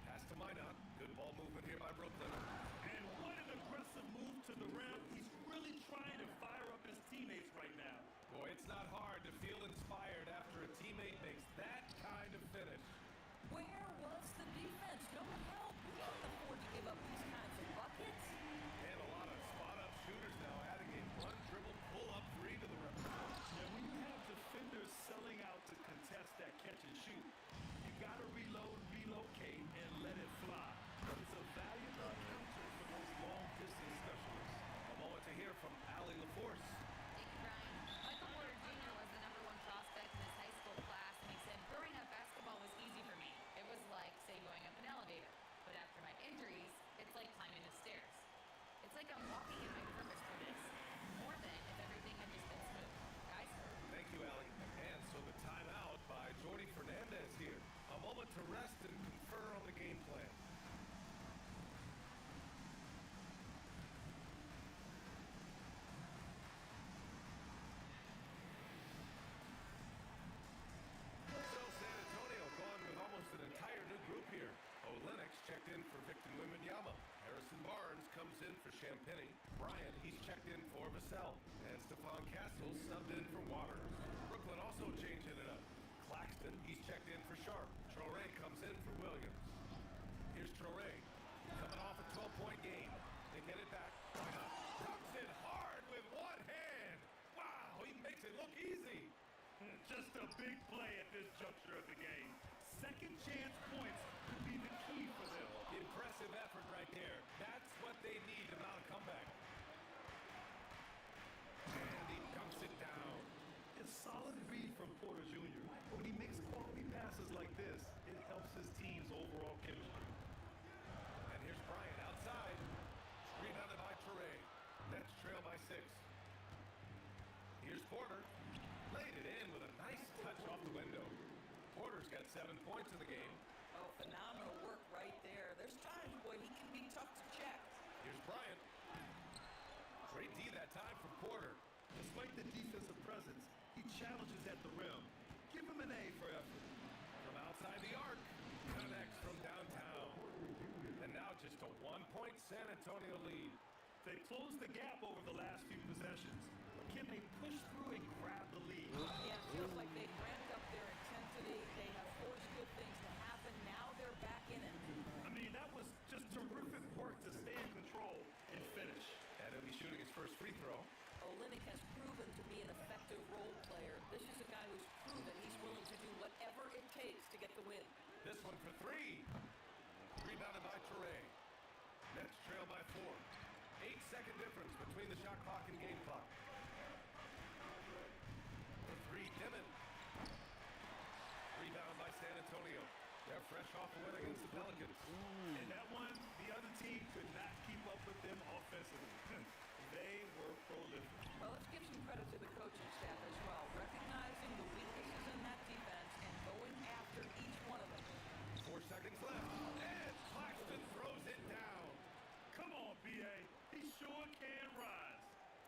Pass to Minot. Good ball movement here by Brooklyn. And what an aggressive move to the rim. He's really trying to fire up his teammates right now. Boy, it's not hard to feel inspired after a teammate makes that kind of finish. Where was the defense? No help. We can't afford to give up these kinds of buckets. And a lot of spot-up shooters now adding a one-dribble pull-up three to the rim. Now, when you have defenders selling out to contest that catch and shoot, you got to reload, relocate, and let it fly. It's a valuable counter for those long-distance specialists. A moment to hear from Allie LaForce. Thank you, Brian. Michael Porter Jr. was the #1 prospect in his high school class, and he said, growing up, basketball was easy for me. It was like, say, going up an elevator. But after my injuries, it's like climbing the stairs. It's like I'm walking in my purpose for this, more than if everything had just been smooth. Guys? Thank you, Allie. And so the timeout by Jordy Fernandez here. A moment to rest and confer on the game plan. So San Antonio gone with almost an entire new group here. Olenek checked in for Victor Wembanyama. Harrison Barnes comes in for Champagny. Bryant, he's checked in for Vassell. And Stephon Castle subbed in for Waters. Brooklyn also changing it up. Claxton, he's checked in for Sharp. Traore comes in for Williams. Here's Traore. Coming off a 12-point game. They get it back. Drops it hard with one hand. Wow, he makes it look easy. Just a big play at this juncture of the game. Second chance points could be the key for them. Impressive effort right there. That's what they need to mount a comeback. And he dunks it down. A solid read from Porter Jr. When he makes quality passes like this, it helps his team's overall chemistry. And here's Bryant outside. Screen on the Spurs got 7 points in the game. Oh, phenomenal work right there. There's times, boy, he can be tough to check. Here's Bryant. Great D that time from Porter. Despite the defensive presence, he challenges at the rim. Give him an A for effort. From outside the arc, connects from downtown. And now just a 1-point San Antonio lead. They've closed the gap over the last few possessions. Can they push through and grab the lead? Yeah, it feels like they've ramped up their intensity. They have forced good things to happen. Now they're back in it. I mean, that was just terrific work to stay in control and finish. And he'll be shooting his first free throw. Olynyk has proven to be an effective role player. This is a guy who's proven he's willing to do whatever it takes to get the win. This one for 3. Rebounded by Toure. Nets trail by 4. 8-second difference between the shot clock and game clock. For 3, Dimon. Rebound by San Antonio. They're fresh off a win against the Pelicans. In that one, the other team could not keep up with them offensively. They were prolific. Well, let's give some credit to the coaching staff as well, recognizing the weaknesses in that defense and going after each one of them. 4 seconds left. And Claxton throws it down. Come on, B.A. He sure can rise.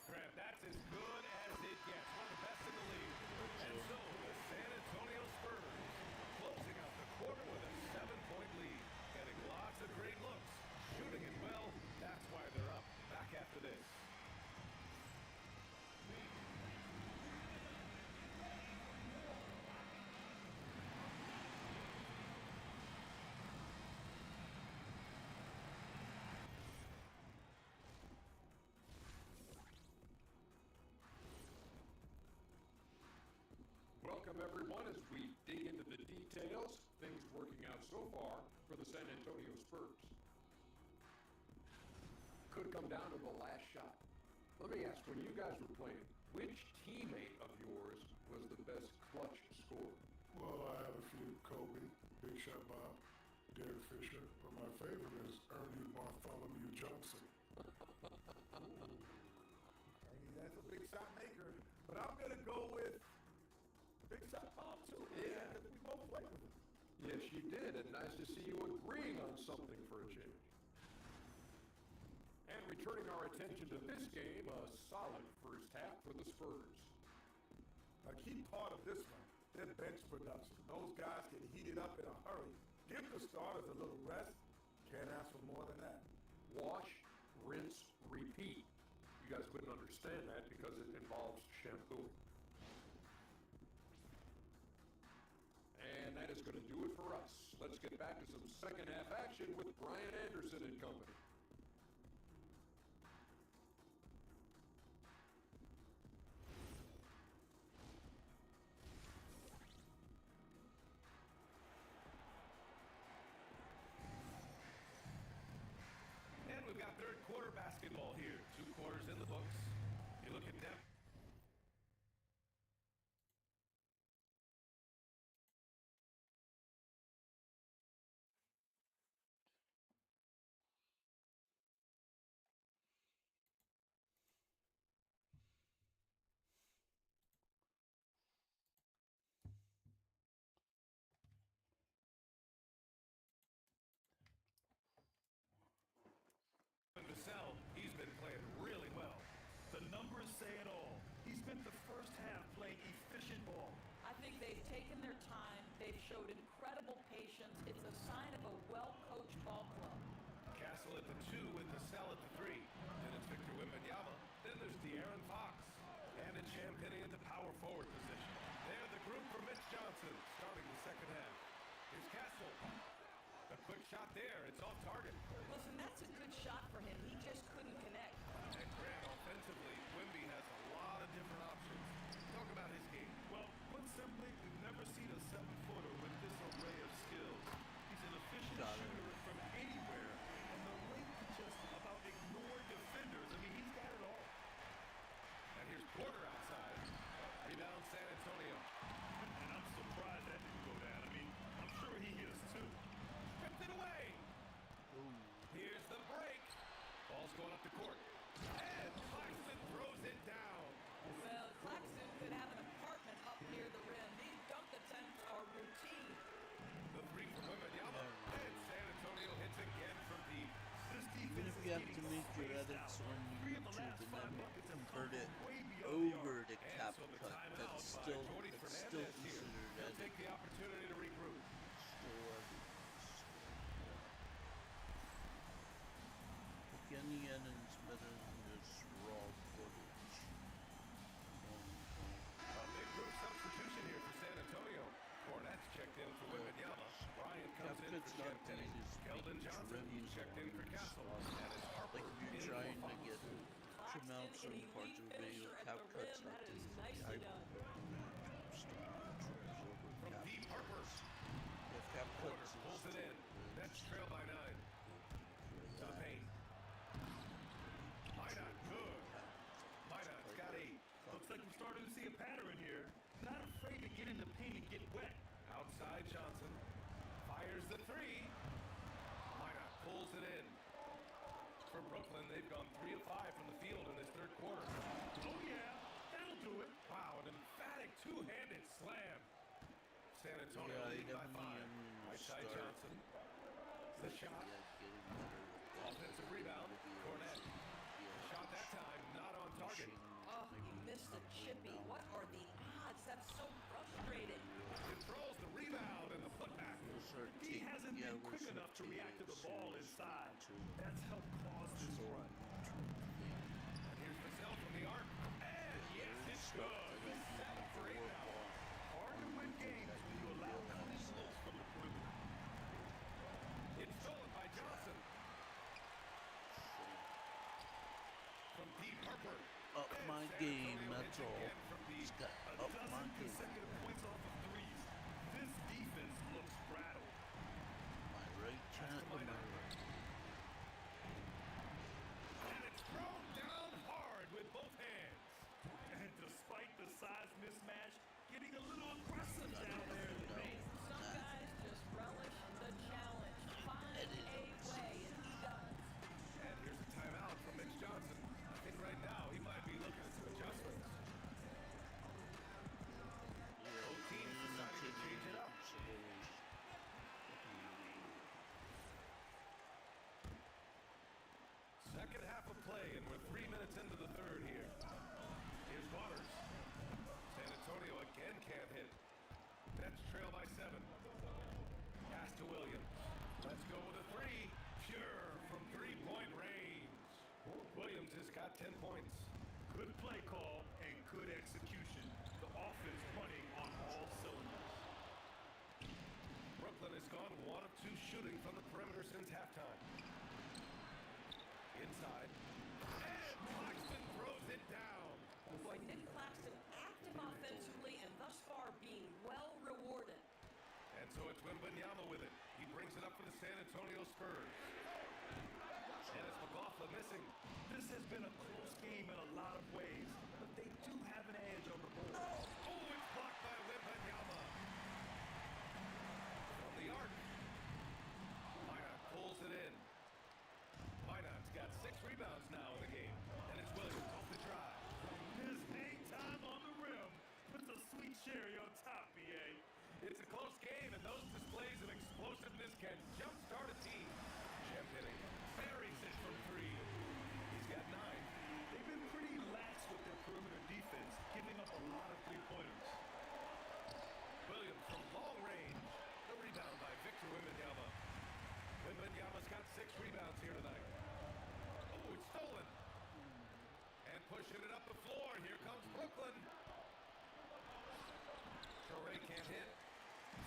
Grant, that's as good as it gets. One of the best in the league. And so the San Antonio Spurs closing out the quarter with a 7-point lead. Getting lots of great looks. Shooting it well. That's why they're up. Back after this. Welcome, everyone, as we dig into the details. Things working out so far for the San Antonio Spurs. Could come down to the last shot. Let me ask, when you guys were playing, which teammate of yours was the best clutch scorer? Well, I have a few. Kobe, Big Shot Bob, Derek Fisher, but my favorite is Ernie Bartholomew Johnson. Ernie, that's a big shot maker. But I'm going to go with Big Shot Bob, too. Yeah. We both played with him. Yes, you did, and nice to see you agreeing on something for a change. And returning our attention to this game, a solid first half for the Spurs. A key part of this one, their bench production. Those guys get heated up in a hurry. Give the starters a little rest. Can't ask for more than that. Wash, rinse, repeat. You guys wouldn't understand that because it involves shampoo. And that is going to do it for us. Let's get back to some second half action with Brian Anderson and company. And we've got third quarter basketball here. 2 quarters in the books. You look at them. Vassell, he's been playing really well. The numbers say it all. He spent the first half playing efficient ball. I think they've taken their time. They've showed incredible patience. It's a sign of a well-coached ball club. Castle at the 2 with Vassell at the 3. Then it's Victor Wembanyama. Then there's De'Aaron Fox. And it's Champagnie at the power forward position. They're the group for Mitch Johnson starting the second half. Here's Castle. A quick shot there. It's off target. Listen, that's a good shot for him. He just couldn't connect. And Grant, offensively, Wemby has a lot of different options. Talk about his game. Well, put simply, we've never seen a 7-footer with this array of skills. He's an efficient shooter from anywhere, and the way he just about ignore defenders. I mean, he's got it all. And here's Porter outside. Rebound San Antonio. And I'm surprised that didn't go down. I mean, I'm sure he is too. Ripped it away. Here's the break. Ball's going up the court. And Claxton throws it down. Well, Claxton could have an apartment up near the rim. These dunk attempts are routine. you have to make your edits on YouTube and then convert it over to CapCut. That's still considered editing. The opportunity to regroup. Still editing. Any editing's better than this raw footage. A big group substitution here for San Antonio. Cornette's checked in for Wembanyama. Bryant comes in for Shenton. Keldon Johnson, he's checked in for Castle. And it's Harper. Like if you're trying to get trim out certain parts of a video, CapCut's not the easy. From deep Harper. If CapCut's pulls it in. That's trail by 9. To the paint. Minot, good. Minot's got 8. Looks like we're starting to see a pattern here. Not afraid to get in the paint and get wet. Outside Johnson. Fires the 3. Minot pulls it in. For Brooklyn, they've gone 3 of 5 from the field in this third quarter. Oh yeah, that'll do it. Wow, an emphatic two-handed slam. San Antonio leading by 5. Right side Johnson. The shot. Offensive rebound. Cornette. Shot that time, not on target. Oh, he missed a chippy. What are the odds? That's so frustrating. Controls the rebound and the putback. He hasn't been quick enough to react to the ball inside. That's helped cause this run. And here's Vassell from the arc. And yes, it's good. He's 7 for 8 now. Hard to win games when you allow clean looks from the perimeter. It's stolen by Johnson. From Pete Harper. Up my game, that's all. Just got up my game. Consecutive points off of threes. This defense looks rattled. My right chat, my right. And it's thrown down hard with both hands. And despite the size mismatch, getting a little aggressive down there in the paint. Some guys just relish the challenge. Find a way, and he does. And here's a timeout from Mitch Johnson. I think right now he might be looking at some adjustments. Both teams deciding to change it up. Second half of play, and we're 3 minutes into the third here. Here's Waters. San Antonio again can't hit. Nets trail by 7. Pass to Williams. Let's go with a 3. Pure from three-point range. Williams has got 10 points. Good play call and good execution. The offense running on all cylinders. Brooklyn has gone 1 of 2 shooting from the perimeter since halftime. Inside. And Claxton throws it down. Boy, Nick Claxton active offensively and thus far being well rewarded. And so it's Wembanyama with it. He brings it up for the San Antonio Spurs. And it's McLaughlin missing. This has been a close game in a lot of ways, but they do have an edge on the board. Oh, it's blocked by Wembanyama. From the arc. Minot pulls it in. Minot's got 6 rebounds now in the game. And it's Williams off the drive. His hang time on the rim puts a sweet cherry on top, BA. It's a close game, and those displays of explosiveness can jumpstart a team. Champ hitting. Buries it from 3. He's got 9. They've been pretty lax with their perimeter defense, giving up a lot of three-pointers. Williams from long range. The rebound by Victor Wembanyama. Wembanyama's got 6 rebounds here tonight. Oh, it's stolen. And pushing it up the floor. Here comes Brooklyn. Torrey can't hit.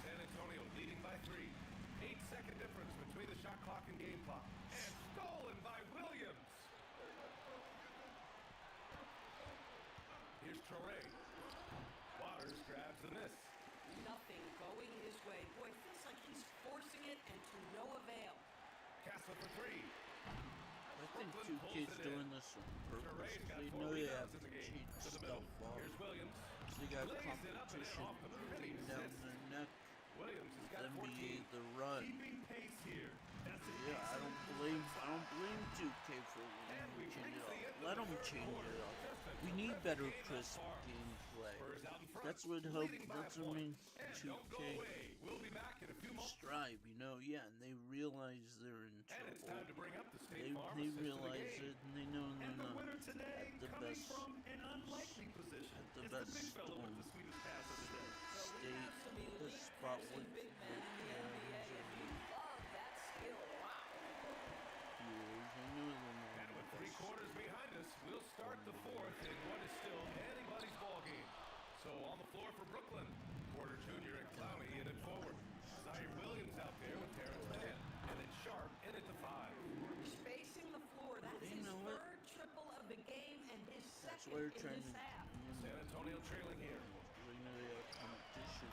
San Antonio leading by 3. 8-second difference between the shot clock and game clock. And stolen by Williams. Here's Torrey. Waters grabs the miss. Nothing going his way. Boy, it feels like he's forcing it and to no avail. Castle for 3. I think 2K's doing this on purpose. They know they have to cheat stuff off. Here's Williams. They got competition beating down their neck. Williams has got NBA 14. the run. Keeping pace here. That's an Yeah, I don't blame 2K for letting them change it up. Let them change it up. We need better crisp gameplay. That's what hope. That's what I mean. 2K We'll be back in a few moments. strive, you know. Yeah, and they realize they're in And it's time to trouble. bring up the They pharmacist in the realize game. it, and they know And they're the not winner today, at the coming best, from an unlikely position, at the is the best big fella with the sweetest pass of the day. Well, we state, have some the elite spot passing with big men in the NBA, and we love that skill. Wow. viewers. They know they're not And the with best 3 quarters state. behind us, we'll start the fourth in what is still anybody's ball game. So on the floor for Brooklyn, Porter Jr. and Clowney in it forward. Zaire Williams out there with Terrence Mann. And then Sharp in at the 5. Spacing the floor. That's They his know it. third triple of the game and his That's second why they're in trying this to. half. San Antonio trailing here. They know they have competition.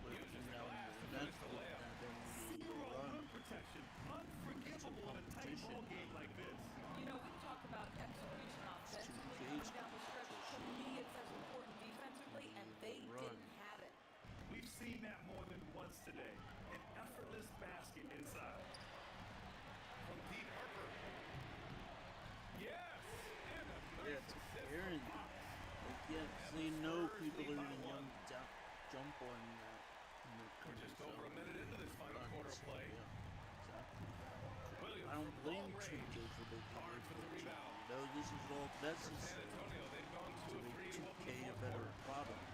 But Uses from the now glass to on, finish the layup. they Zero run. rim protection. Unforgivable in a tight competition. ball game like this. You know, we talk about execution offensively coming down the stretch. To me, it's as important defensively, and they didn't have it. We've seen that more than once today. An effortless basket inside. From Pete Harper. Yes! And a Yeah, nice it's assist Aaron. from Fox. Like, yeah, 'cause they know people are going to jump on that. We're just over a minute into this final quarter of play. Yeah, exactly. Williams I don't from blame long 2K range. for the Hard for the rebound. No, this is all For San necessary Antonio, they've gone to 2 of make 3 to open 2K the a fourth better quarter. product.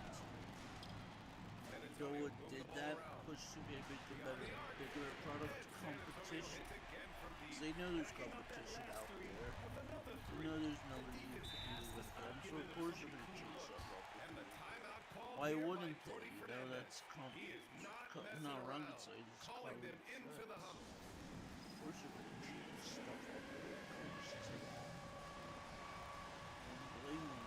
San Though Antonio it moved did the ball that, around. push 2K make a Beyond better, the arc. bigger product And San Antonio competition. hits again from deep. 'Cause they know there's competition out there. They know there's nobody you can do with them. So of course you're going to chase up And the timeout called Why here wouldn't by they? Tony You know, Fernandez. that's He is not messing not around, rocket science, it's calling them code into the facts. huddle. Of course you're going to choose stuff like that. Blame them.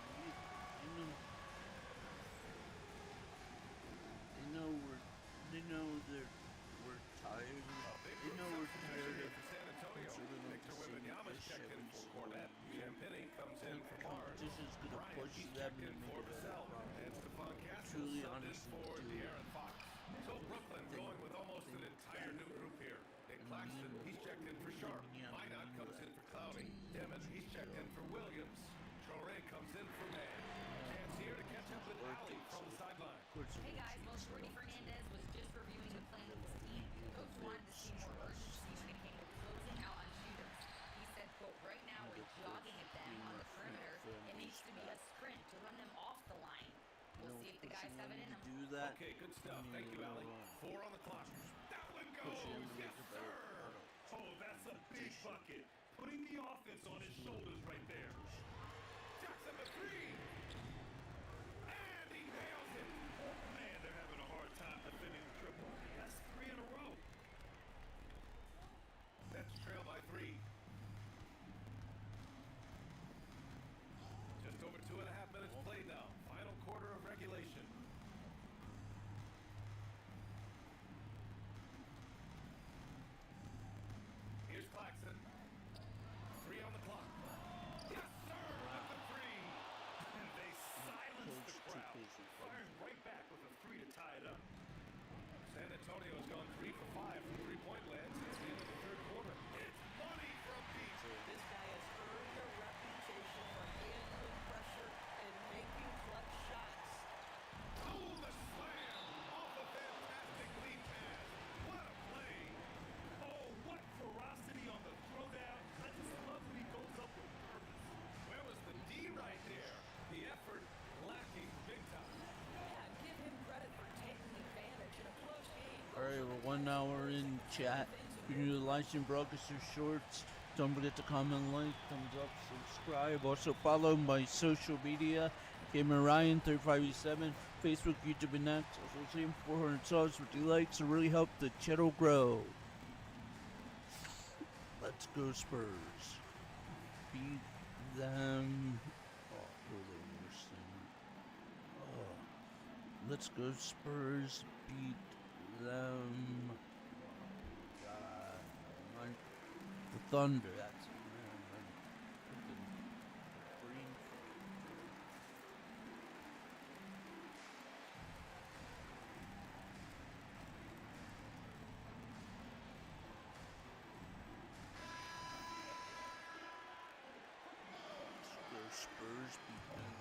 They know we're tired. They know we're tired of San Antonio. considering Victor the same Wembanyama dish checked in every for single Cornette. Champagny comes in for Barnes. competition's going to Bryant, push he's them checked to in make for it a better Vassell. product. And Stephon Castle Truly, subbed in honestly, for do De'Aaron Fox. So Brooklyn think- going with almost an entire new group here. Nick Claxton, he's checked in for Sharp. Minot comes in for Clowney. Demon, he's checked in for Williams. Traore comes in for Mann. Chance here to catch up with Alley from the sideline. Hey guys, well, Jordy Fernandez was just reviewing the plan with his team. Coach wanted to see more urgency when it came to closing out on shooters. He said, quote, right now we're jogging at them on the perimeter. It needs to be a sprint to run them off the line. We'll see if the guys have it in them. Do that. Okay, good stuff. Thank you, Allie. 4 on the clock. That one Push him goes. to make Yes, a better sir. product. Oh, that's a big bucket. Putting the offense on his shoulders right there. Jackson the 3. And he nails it. Man, they're having a hard time defending the triple. That's 3 in a row. That's trail by 3. Just over 2.5 minutes played now. Final quarter of regulation. Here's Claxton. 3 on the clock. Yes, sir, with the 3. And they silence the crowd. Coach Firing right back with a 3 to tie it up. San Antonio has gone 3 for 5 from three-point land since the end of the third quarter. It's money from Pete. This guy has earned a reputation for handling pressure and making clutch shots. Oh, the slam off a fantastic lead pass. What a play. Oh, what ferocity on the throwdown. I just love when he goes up with purpose. Where was the D right there? The effort lacking big time. Yeah, give him credit for taking advantage in a close game. Alright, we're 1 hour in chat. If you're new to the live stream, broadcast or shorts, don't forget to comment, like, thumbs up, subscribe. Also follow my social media, Gamer Ryan 3587, Facebook, YouTube, and X. Also see 400 subs with the likes to really help the channel grow. Let's go Spurs. Beat them. Oh, who are they worse than? Oh. Let's go Spurs. Beat them. The Thunder. That's it. Green. Spurs beat them.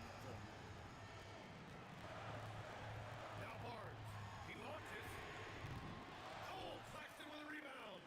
Now Barnes. He launches. Oh, Claxton with a rebound.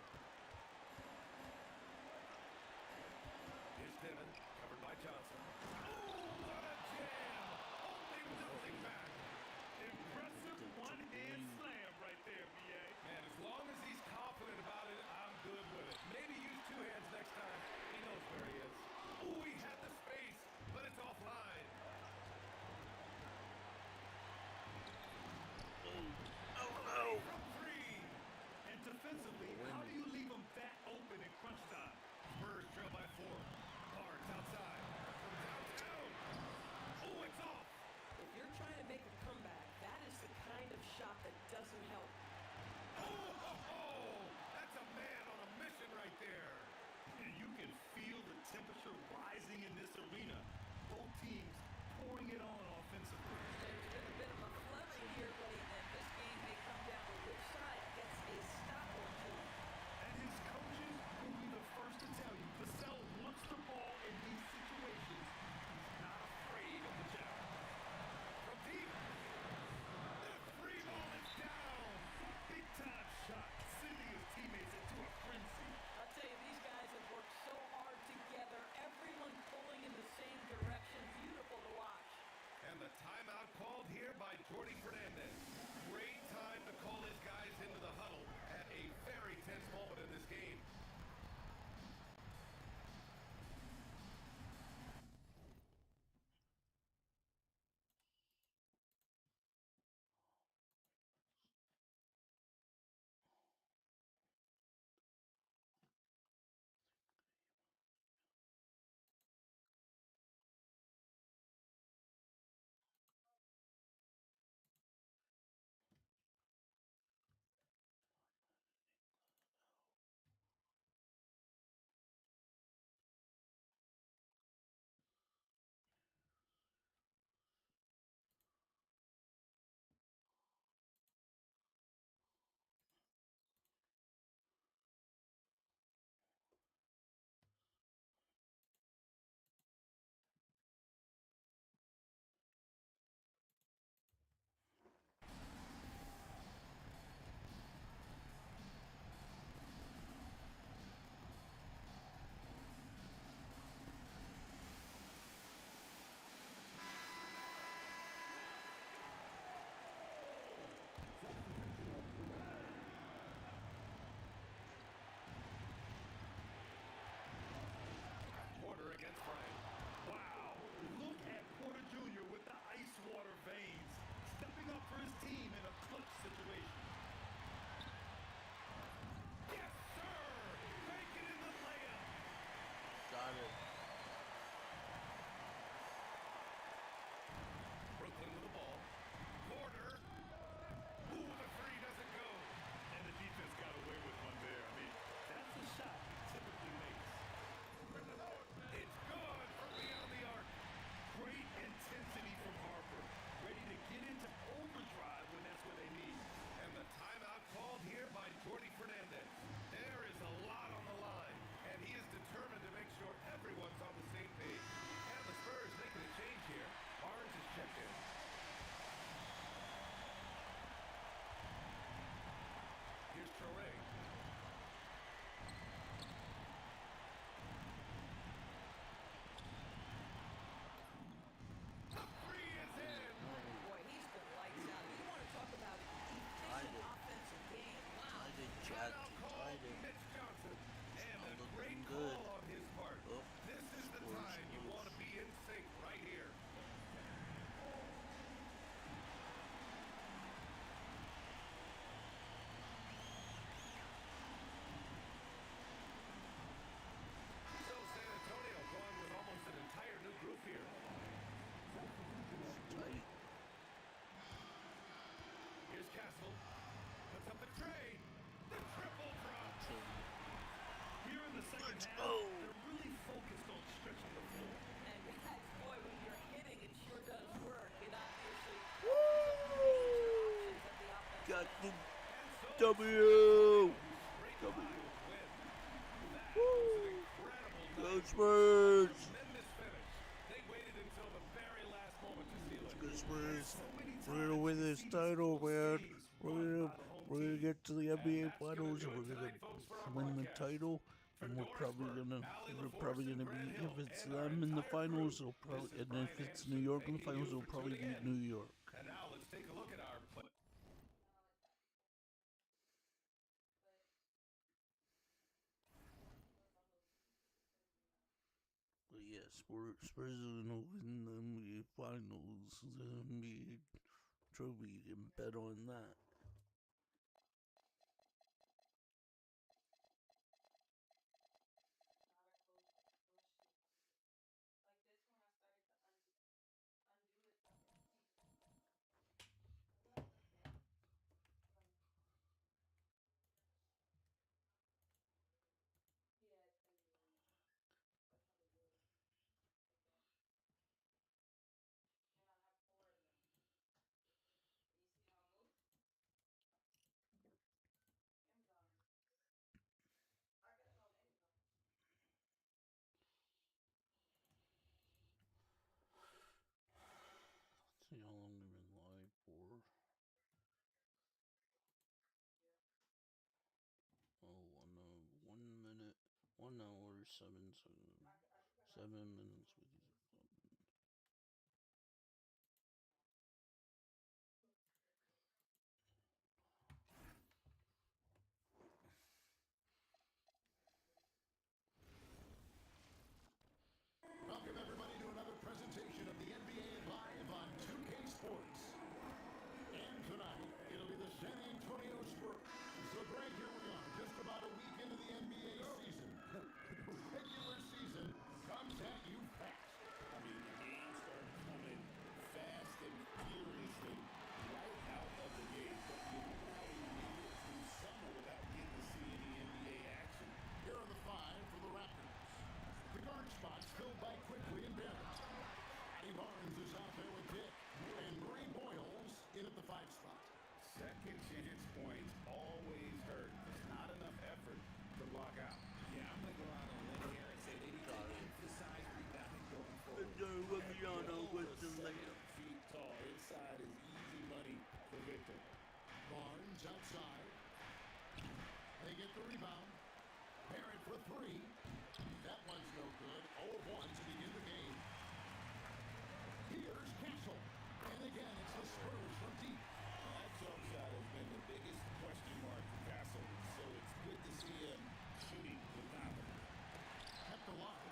it on offensively. There's been a bit of a flurry here late, and this game may come down to which side gets a stop or two. And his coaches will be the first to tell you, Vassell wants the ball in these situations. He's not afraid of the challenge. From deep. The free ball is down. Big time shot, sending his teammates into a frenzy. I'll tell you, these guys have worked so hard together, everyone pulling in the same direction. Beautiful to watch. And the timeout called here by Jordy Fernandez. Great time to call his guys into the huddle at a very tense moment in this game. Porter against Bryant. Wow, look at Porter Jr. with the ice water veins, stepping up for his team in a clutch situation. Yes, sir! Making in the layup. Got it. Brooklyn with the ball. Porter. Ooh, the three doesn't go. And the defense got away with one there. I mean, that's a shot he typically makes. It's good from beyond the arc. Great intensity from Harper, ready to get into overdrive when that's what they need. And the timeout called here by Jordy Fernandez. There is a lot on the line, and he is determined to make sure everyone's on the same page. And the Spurs making a change here. Barnes is checked in. Here's Traore. The three is in. Boy, he's been lights out. You want to talk about an Tied efficient it. offensive game? Wow. Tied it, Chad. Timeout called Tied it. Mitch Johnson. And not a looking great good. call on his part. Oh, This is the Spurs time you lose. want to be in sync right here. So San Antonio going with almost an entire new group here. Tight. Here's Castle. Puts up the trade. The triple drop. Here in the second Let's half, go. they're really focused on stretching the floor. And guys, boy, when you're hitting, it sure does work. It obviously Woo! opens up the offense. Got the And so W. straight W. line win. That Woo! was an incredible Go night. Spurs. Tremendous finish. They waited until the very last moment to seal it. Go Spurs. So many We're gonna times win you this see these title, close man. games We're won gonna by the home we're gonna team. get to the NBA that's gonna Finals, do and it we're tonight, gonna folks, for our win the broadcast. title. For And we're probably Dorisburg, gonna Allie we're LaForce, probably and gonna Grant be Hill, if it's and our them in the entire finals, crew. it'll probably This is and Brian if it's Anderson New York in the thanking finals, you it'll for probably tuning be in. New York. And now let's take a look at our play. But yeah, Spurs are gonna win the NBA Finals, the NBA trophy. You can bet on that. 7 seconds. 7 minutes with you. Welcome everybody to another presentation of the NBA Live on 2K Sports. And tonight, it'll be the San Antonio Spurs. So Greg, here we are, just about a week into the NBA season. The regular season comes at you fast. I mean, the games start coming fast and furiously right out of the gate. But you know how we made it through summer without getting to see any NBA action. Here are the 5 for the Raptors. The guard spots filled by Quickly and Barrett. Scotty Barnes is out there with Dick. And Murray Boyles in at the 5 spot. Second chance points always hurt. There's not enough effort to block out. Yeah, I'm going to go out on a limb here and say they need to emphasize rebounding going forward. With the 7 feet tall. Inside is easy money for Victor. Barnes outside. They get the rebound. Barrett for 3. That one's no good. 0-1 to begin the game. Here's Castle. And again, it's the Spurs from deep. That jump shot has been the biggest question mark for Castle, so it's good to see him shooting with confidence. Kept alive.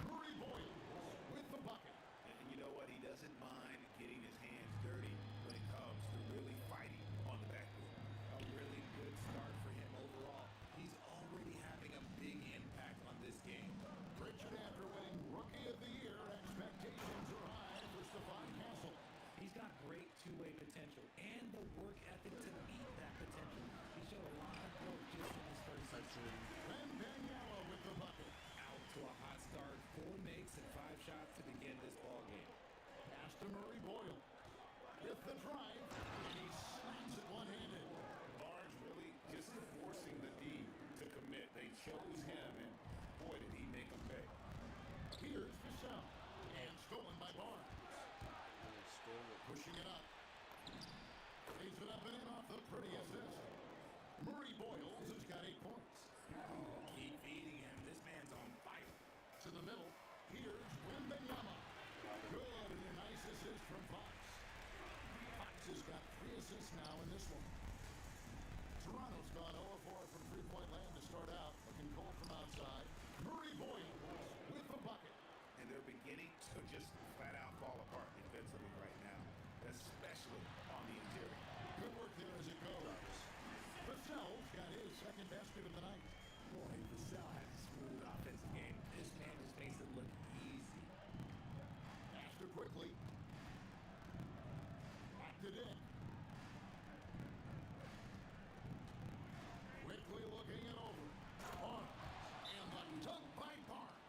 Murray Boyles with the bucket. And you know what? He doesn't mind getting his hands dirty when it comes to really fighting on the backboard. A really good start for him overall. He's already having a big impact on this game. Richard, after winning Rookie of the Year, expectations are high for Stephon Castle. He's got great two-way potential and the work ethic to meet that potential. He showed a lot of growth just in his first season. Ben Daniela with the bucket. Out to a hot start, 4 makes and 5 shots to begin this ball game. Pass to Murray Boyle. With the drive, and he slams it one-handed. Barnes really just forcing the D to commit. They chose him, and boy, did he make them pay. Here's Vassell. And stolen by Barnes. Pushing it up. Lays it up and in off the pretty assist. Murray Boyles has got 8 points. Keep feeding him. This man's on fire. To the middle. Here's Wembanyama. Good and a nice assist from Fox. Fox has got 3 assists now in this one. Toronto's gone 0-4 from three-point land to start out. Looking cold from outside. Murray Boyles with the bucket. And they're beginning to just flat out fall apart defensively right now, especially on the interior. Good work there as it goes. Vassell's got his second basket of the night. Boy, Vassell has a smooth offensive game. This man just makes it look easy. After quickly. Back to Dick. Quickly looking it over. Barnes. And the dunk by Barnes.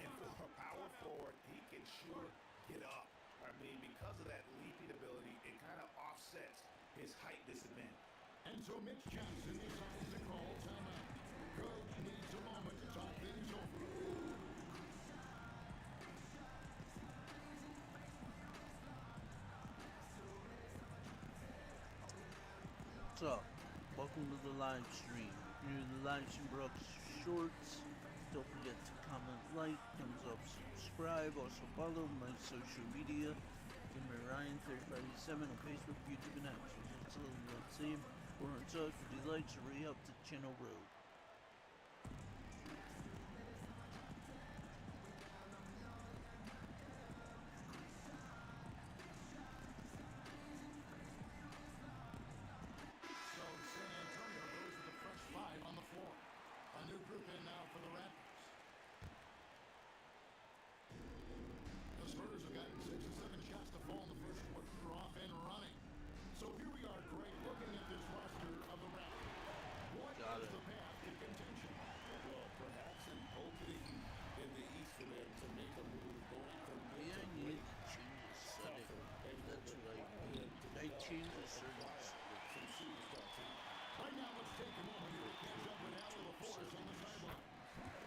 And for a power forward, he can sure get up. I mean, because of that leaping ability, it kind of offsets his height disadvantage. And so Mitch Johnson decides to call timeout. Coach needs a moment to talk things over. What's up? Welcome to the live stream. If you're new to the live stream, bro, shorts. Don't forget to comment, like, thumbs up, subscribe. Also follow my social media. Give me Ryan 3587 on Facebook, YouTube, and apps. Let's see. We're on top. If you like, so hurry up to channel road. So San Antonio goes with a fresh 5 on the floor. A new group in now for the Raptors. The Spurs have gotten 6 or 7 shots to fall in the first quarter. They're off and running. So here we are, Greg, looking at this roster of the Raptors. What is the path to contention? Well, perhaps an opening in the East for them to make a move going from Maybe I need to change the setting. That's what I need. I change the settings. some superstar team. Right now, let's take a moment to catch up with Al LaForce on the sideline.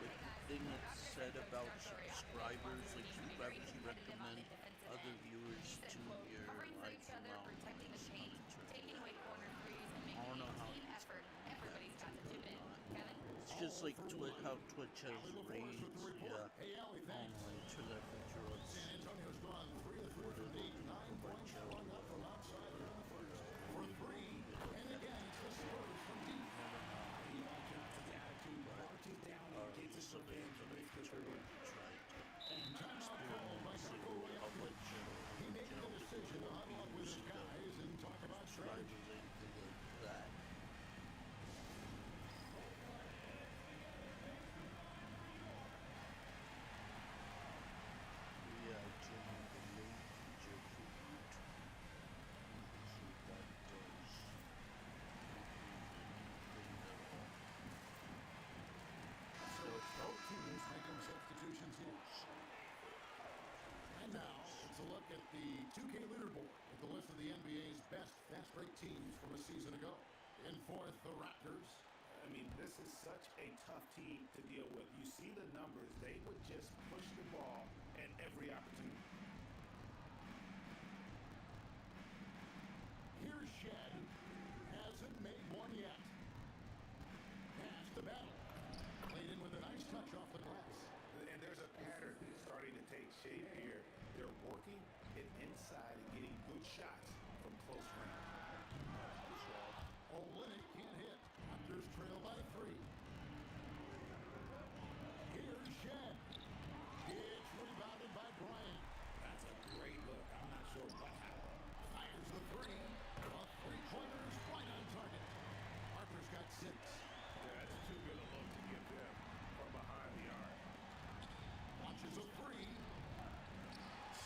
The thing that's said about subscribers, like you actually recommend other viewers to your live stream. Taking away corner threes and I don't making know a how team effort. Everybody's got to do it. Kevin? It's just like how Twitch has raids, yeah. Only to their features. San Antonio's gone 3 of 3 from deep, 9 points flung up from outside here in the first. For 3, and again, it's the Spurs from deep. Eli Johnson's attitude marches down and gets his revenge on his career. And timeout called by Marco Williams. He made the decision to huddle up with his guys and talk about strategy. Both teams making substitutions here. And now, it's a look at the 2K leaderboard with the list of the NBA's best fast break teams from a season ago. In fourth, the Raptors. I mean, this is such a tough team to deal with. You see the numbers. They would just push the ball at every opportunity. Here's Shed. Hasn't made one yet. Pass to Battle. Played in with a nice touch off the glass. And there's a pattern starting to take shape here. They're working it inside and getting good shots from close range. Olynyk can't hit. Raptors trail by 3. Here's Shed. It's rebounded by Bryant. That's a great look. I'm not sure what happened. Fires the 3. The three-pointers right on target. Harper's got 6. Yeah, that's too good a look to get them from behind the arc. Launches a 3.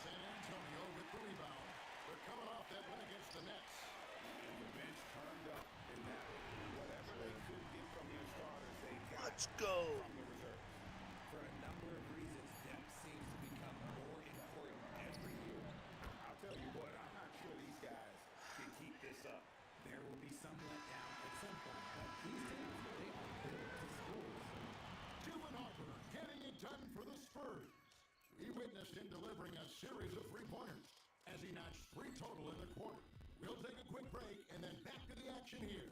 San Antonio with the rebound. They're coming off that win against the Nets. And the bench turned up in that. Whatever they could get from their starters, they got Let's go. from the reserves. For a number of reasons, depth seems to become more important every year. I'll tell you what, I'm not sure these guys can keep this up. There will be some letdown at some point, but these teams, they are built to score. Dylan Harper getting it done for the Spurs. He witnessed him delivering a series of three-pointers as he notched 3 total in the quarter. We'll take a quick break and then back to the action here.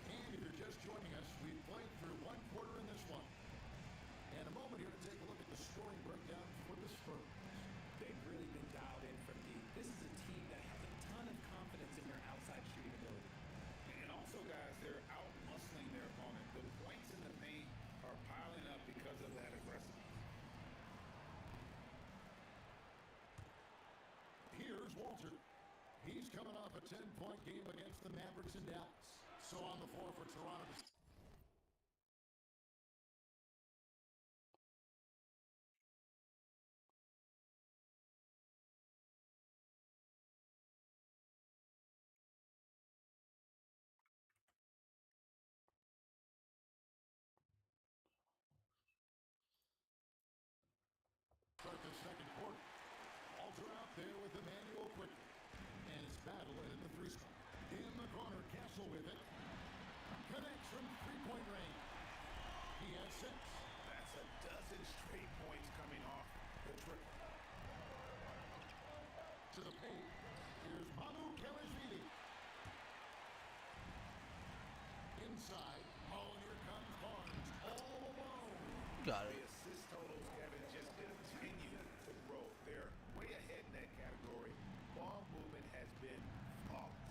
And if you're just joining us, we've played through 1 quarter in this one. And a moment here to take a look at the scoring breakdown for the Spurs. They've really been dialed in from deep. This is a team that has a ton of confidence in their outside shooting ability. And also, guys, they're out-muscling their opponent. The points in the paint are piling up because of that aggressiveness. Here's Walter. He's coming off a 10-point game against the Mavericks in Dallas. So on the floor for Toronto. Start the second quarter. Walter out there with Emmanuel quickly. And it's Battle in the 3 spot. In the corner, Castle with it. Connects from 3-point range. He has 6. That's a dozen straight points coming off the triple. To the paint. Here's Manu Kelishvili. Inside. Oh, and here comes Barnes. All alone. Got The it. assist totals, Kevin, just continue to grow. They're way ahead in that category. Ball movement has been flawless.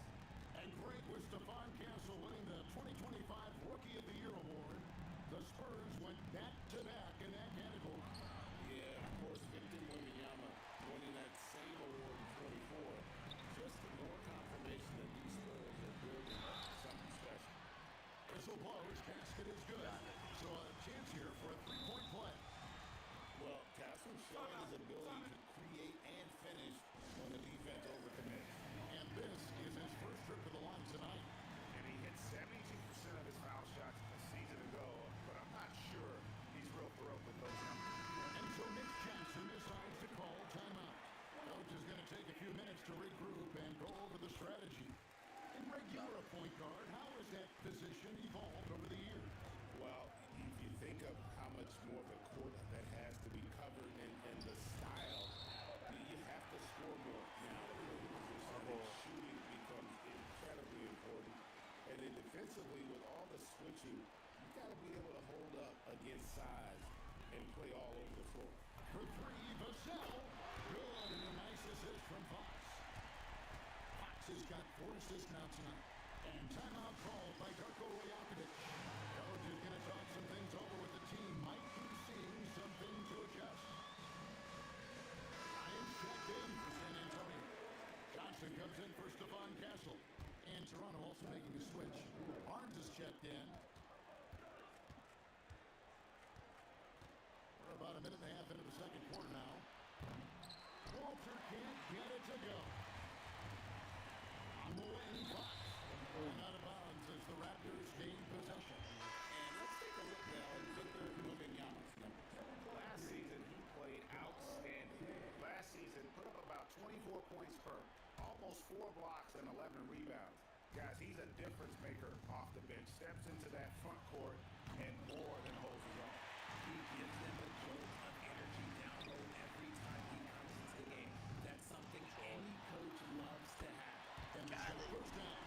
And great was Stephon Castle winning the 2025 Rookie of the Year award. The Spurs went back-to-back in that category. Yeah, of course, Victor Wembanyama winning that same award in 24. Just more confirmation that these Spurs are building something special. Whistle blows. Basket is good. So a chance here for a 3-point play. Well, Castle's showing his ability to create and finish when the defense overcommits. And this is his first trip to the line tonight. And he hit 72% of his foul shots a season ago, but I'm not sure he's real thrilled with those numbers. And so Nick Jackson decides to call timeout. Coach is going to take a few minutes to regroup and go over the strategy. And Greg, you're a point guard. How has that position evolved over the years? Well, if you think of how much more of a court that size and play all over the floor. For three, Vassell. Good, and a nice assist from Fox. Fox has got 4 assists now tonight. And timeout called by Darko Rajakovic. Coach is going to talk some things over with the team. Might be seeing something to adjust. Ryan checked in for San Antonio. Johnson comes in for Stephon Castle. And Toronto also making a switch. Barnes is checked in. We're about a minute and a half into the second quarter now. Walter can't get it to go. On the wing, Fox. Going out of bounds as the Raptors gain possession. And let's take a look now at Victor Wembanyama's numbers. Last season, he played outstanding. Last season, put up about 24 points per, almost 4 blocks and 11 rebounds. Guys, he's a difference maker off the bench. Steps into that front court and more than holds his own. He gives them a jolt of energy down low every time he comes into the game. That's something any coach loves to have. And got it. First down.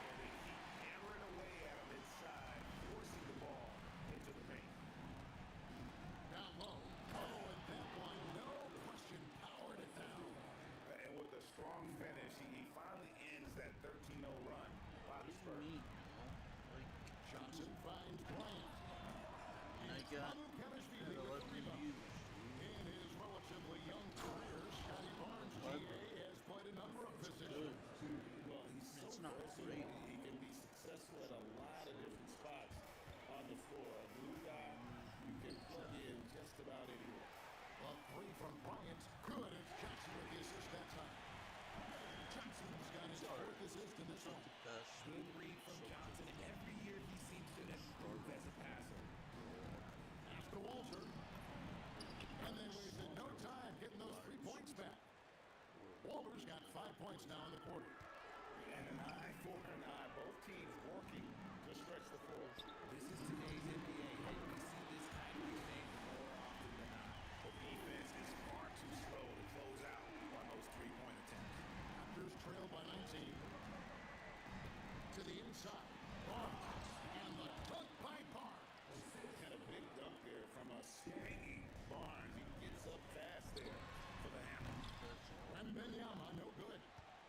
And they keep hammering away at him inside, forcing the ball into the paint. Down low. Oh, and that one, no question, powered it down. And with a strong finish, he finally ends that 13-0 run by the Spurs. Johnson finds Bryant. I got 11 views. In his relatively young career, Scotty Barnes, GA, has played a number of positions. Well, he's so versatile. He can be successful at a lot of different spots on the floor. A blue guy, you can plug in just about anywhere. A 3 from Bryant. Good. It's Johnson with the assist that time. Johnson's got his 4th assist in this one. Good read from Johnson, and every year he seems to improve as a passer. After Walter. And they wasted no time getting those 3 points back. Walter's got 5 points now in the quarter. And an eye for an eye. Both teams working to stretch the floor. This is today's NBA, and we see this kind of thing more often than not. The defense is far too slow to close out on those 3-point attempts. Raptors trail by 19. To the inside. Barnes. And the dunk by Barnes. Had a big dunk there from a swinging Barnes. He gets up fast there for the hammer. Wembanyama, no good.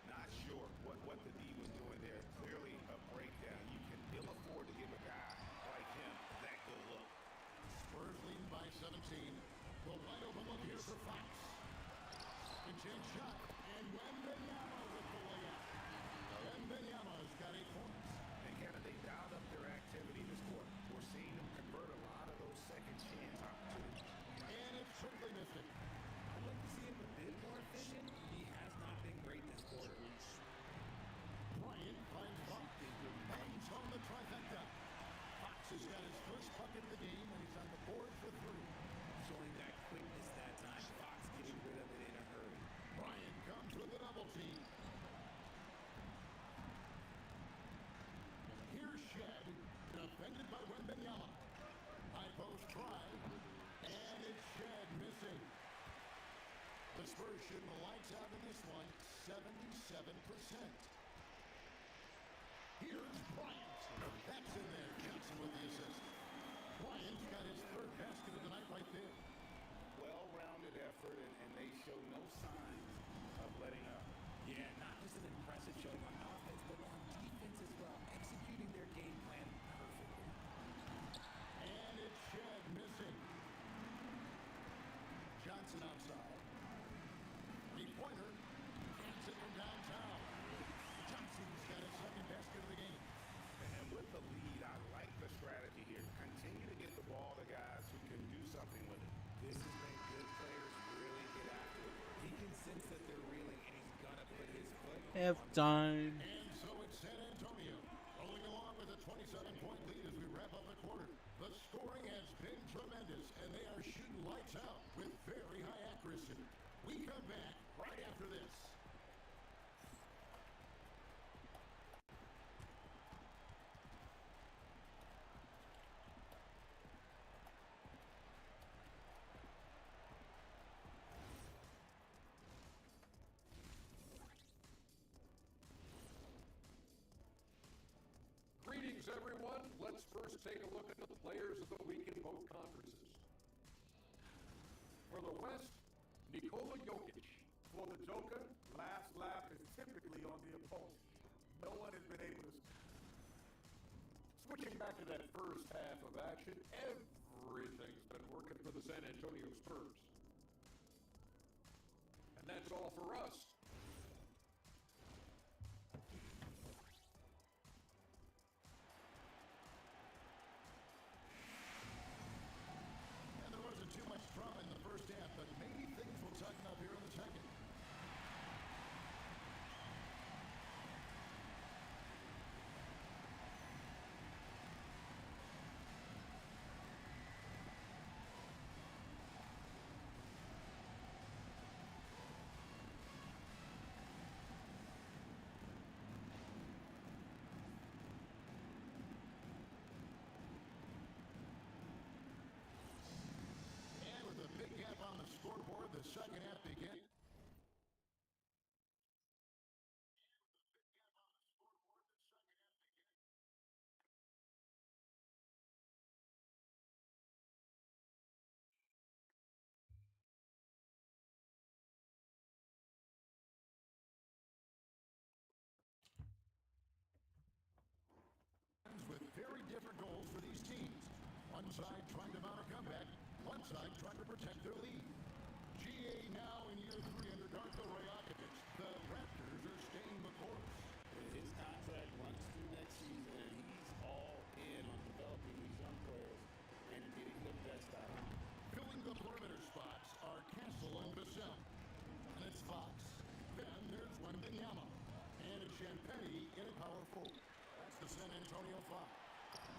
Not sure what the D was doing there. Clearly a breakdown. You can ill afford to give a guy like him that good look. Spurs leading by 17. The wide open look here for Fox. Second chance shot. And Wembanyama with the layup. Wembanyama's got 8 points. And Kevin, they dialed up their activity this quarter. We're seeing them convert a lot of those second chance opportunities. And it's certainly missed it. I'd like to see him a bit more efficient. He has not been great this quarter. Bryant finds Fox. Bangs on the trifecta. Fox has got his first bucket of the game when he's on the board for 3. Showing that quickness that time. Fox getting rid of it in a hurry. Bryant comes with a double team. Here's Shed, defended by Wembanyama. High post try, and it's Shed missing. The Spurs shooting the lights out in this one, 77%. Here's Bryant. That's in there. Johnson with the assist. Bryant's got his 3rd basket of the night right there. Well-rounded effort, and they show no signs of letting up. Yeah, not just an impressive showing on offense, but on defense as well, executing their game plan perfectly. And it's Shed missing. Johnson outside. 3-pointer. Gets it from downtown. Johnson's got his 2nd basket of the game. And with the lead, I like the strategy here. Continue to get the ball to guys who can do something with it. This has been good. Players really get after it. He can sense that they're reeling, and he's gonna put his foot Half time. And so it's San Antonio rolling along with a 27-point lead as we wrap up the quarter. The scoring has been tremendous, and they are shooting lights out with very high accuracy. We come back right after this. Greetings, everyone. Let's first take a look at the players of the week in both conferences. For the West, Nikola Jokic. For the Joker, last lap is typically on the opponent. No one has been able to. Switching back to that first half of action, everything's been working for the San Antonio Spurs. And that's all for us. And there wasn't too much drama in the first half, but maybe things will tighten up here in the second. And with a big gap on the scoreboard, the second half begins. With very different goals for these teams. One side trying to mount a comeback, one side trying to protect their lead. GA now in year 3 under Darko Rajakovic. The Raptors are staying the course. His contract runs through next season, and he's all in on developing these young players and getting the best out of them. Filling the perimeter spots are Castle and Vassell. And it's Fox. Then there's Wembanyama. And it's Champagny in a power forward. That's the San Antonio Fox.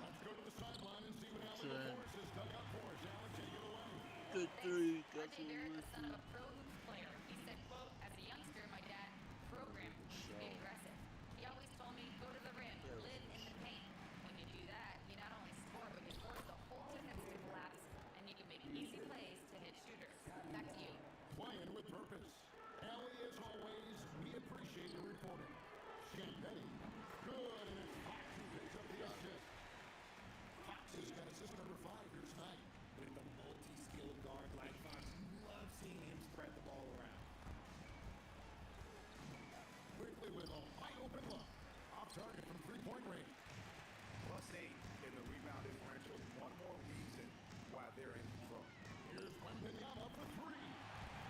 Let's go to the sideline and see what Alec Forrest has dug up for us. Alec, take it away. Good three, got RJ Barrett, the son of a pro hoops player. He said, quote, as a youngster, my dad programmed me to be aggressive. He always told me, go to the rim, live in the paint. When you do that, you not only score, but you force the whole defense to collapse, and you can make easy plays to hit shooters. Back to you. Playing with purpose. Allie, as always, we appreciate your reporting. Champagny, good, and it's Fox who picks up the assist. Fox has got assist number 5 here tonight. With a multi-skilled guard like Fox, you love seeing him spread the ball around. Quickly with a wide open look. Off target from three-point range. +8 in the rebound differential. One more reason why they're in control. Here's Wembanyama for 3.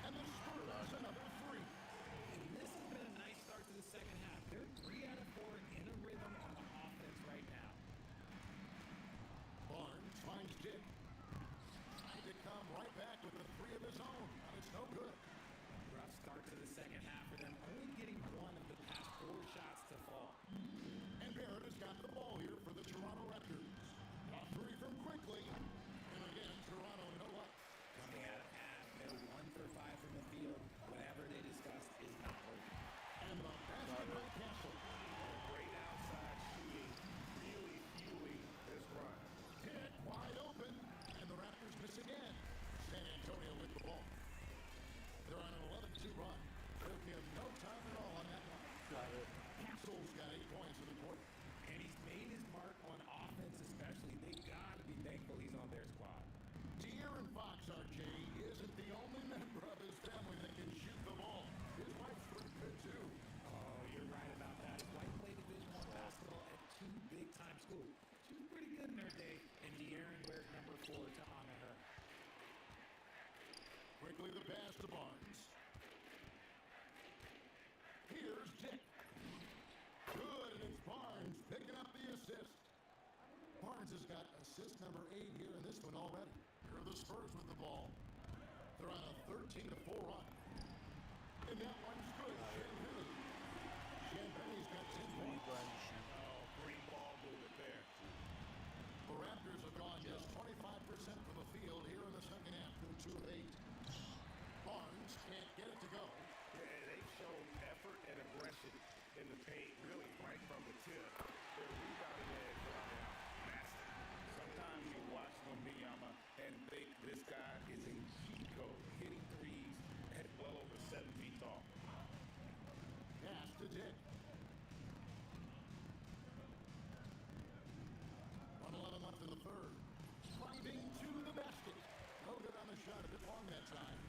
And the Spurs another 3. And this has been a nice start to the second half. They're 3 out of 4 in a rhythm on the offense right now. Barnes finds Dick. Trying to come right back with the 3 of his own, but it's no good. Rough start to the second half for them, only getting 1 of the past 4 shots to fall. And Barrett has got the ball here for the Toronto Raptors. A 3 from Quickly. And again, Toronto no luck. Coming out of half, they're 1 for 5 from the field. Whatever they discussed is not working. And the basket by Castle. Great outside shooting, really fueling this run. Dick wide open. And the Raptors miss again. San Antonio with the ball. They're on an 11-2 run. Took him no time at all on that one. Got it. Castle's got 8 points in the quarter. And he's made his mark on offense especially. They got to be thankful he's on their squad. De'Aaron Fox, RJ, isn't the only member of his family that can shoot the ball. His wife's pretty good, too. Oh, you're right about that. His wife played Division I basketball at 2 big-time schools. She was pretty good in her day, and De'Aaron wears number 4 to honor her. Quickly the pass to Barnes. Here's Dick. Good, and it's Barnes picking up the assist. Barnes has got assist number 8 here in this one already. Here are the Spurs with the ball. They're on a 13-4 run. And that one's good. Champagny. Champagny's got 10 points. Oh, great ball movement there. The Raptors have gone just 25% from the field here in the second half. They're 2 of 8. Barnes can't get it to go. Yeah, they showed effort and aggression in the paint, really right from the tip. Their rebounding edge right now, massive. Sometimes you watch Wembanyama and think this guy is a cheat code, hitting threes at well over 7 feet tall. Pass to Dick. 1:11 left in the third. Driving to the basket. No good on the shot a bit long that time.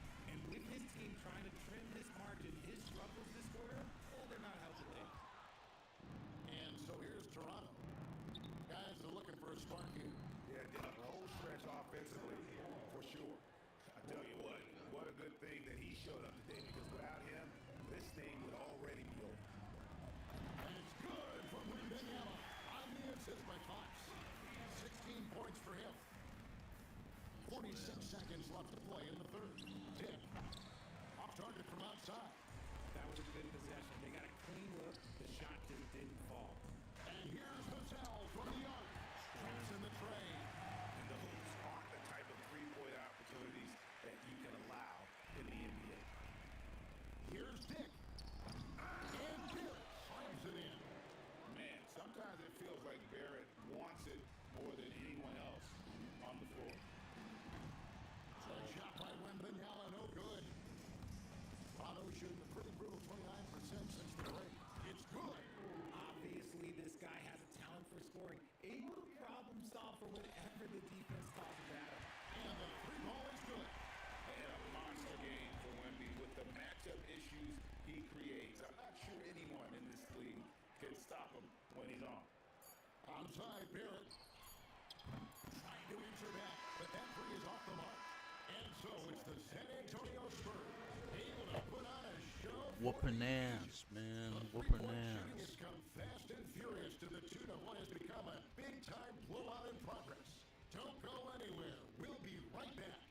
for him. 46 seconds left to play in the third. Dick. Off target from outside. That was a good possession. They got a clean look. The shot just didn't fall. And here's Vassell from the arc. Traps in the tray. And those aren't the type of three-point opportunities that you can allow in the NBA. Here's Dick. And Barrett slams it in. Man, sometimes it feels like Barrett wants it more than anyone else on the floor. Shot by Wembanyama, no good. Toronto shooting a pretty brutal 29% since the break. It's good. Obviously, this guy has a talent for scoring. Able to problem solve for whatever the defense tosses at him. And the three ball is good. And a monster game for Wemby with the matchup issues he creates. I'm not sure anyone in this league can stop him when he's on. Onside, Barrett. Trying to answer that, but that three is off the mark. And so it's the San Antonio Spurs able to put on a show. Whooping ass, man. The Whooping three-point shooting ass. has come fast and furious to the tune of what has become a big-time blowout in progress. Don't go anywhere. We'll be right back.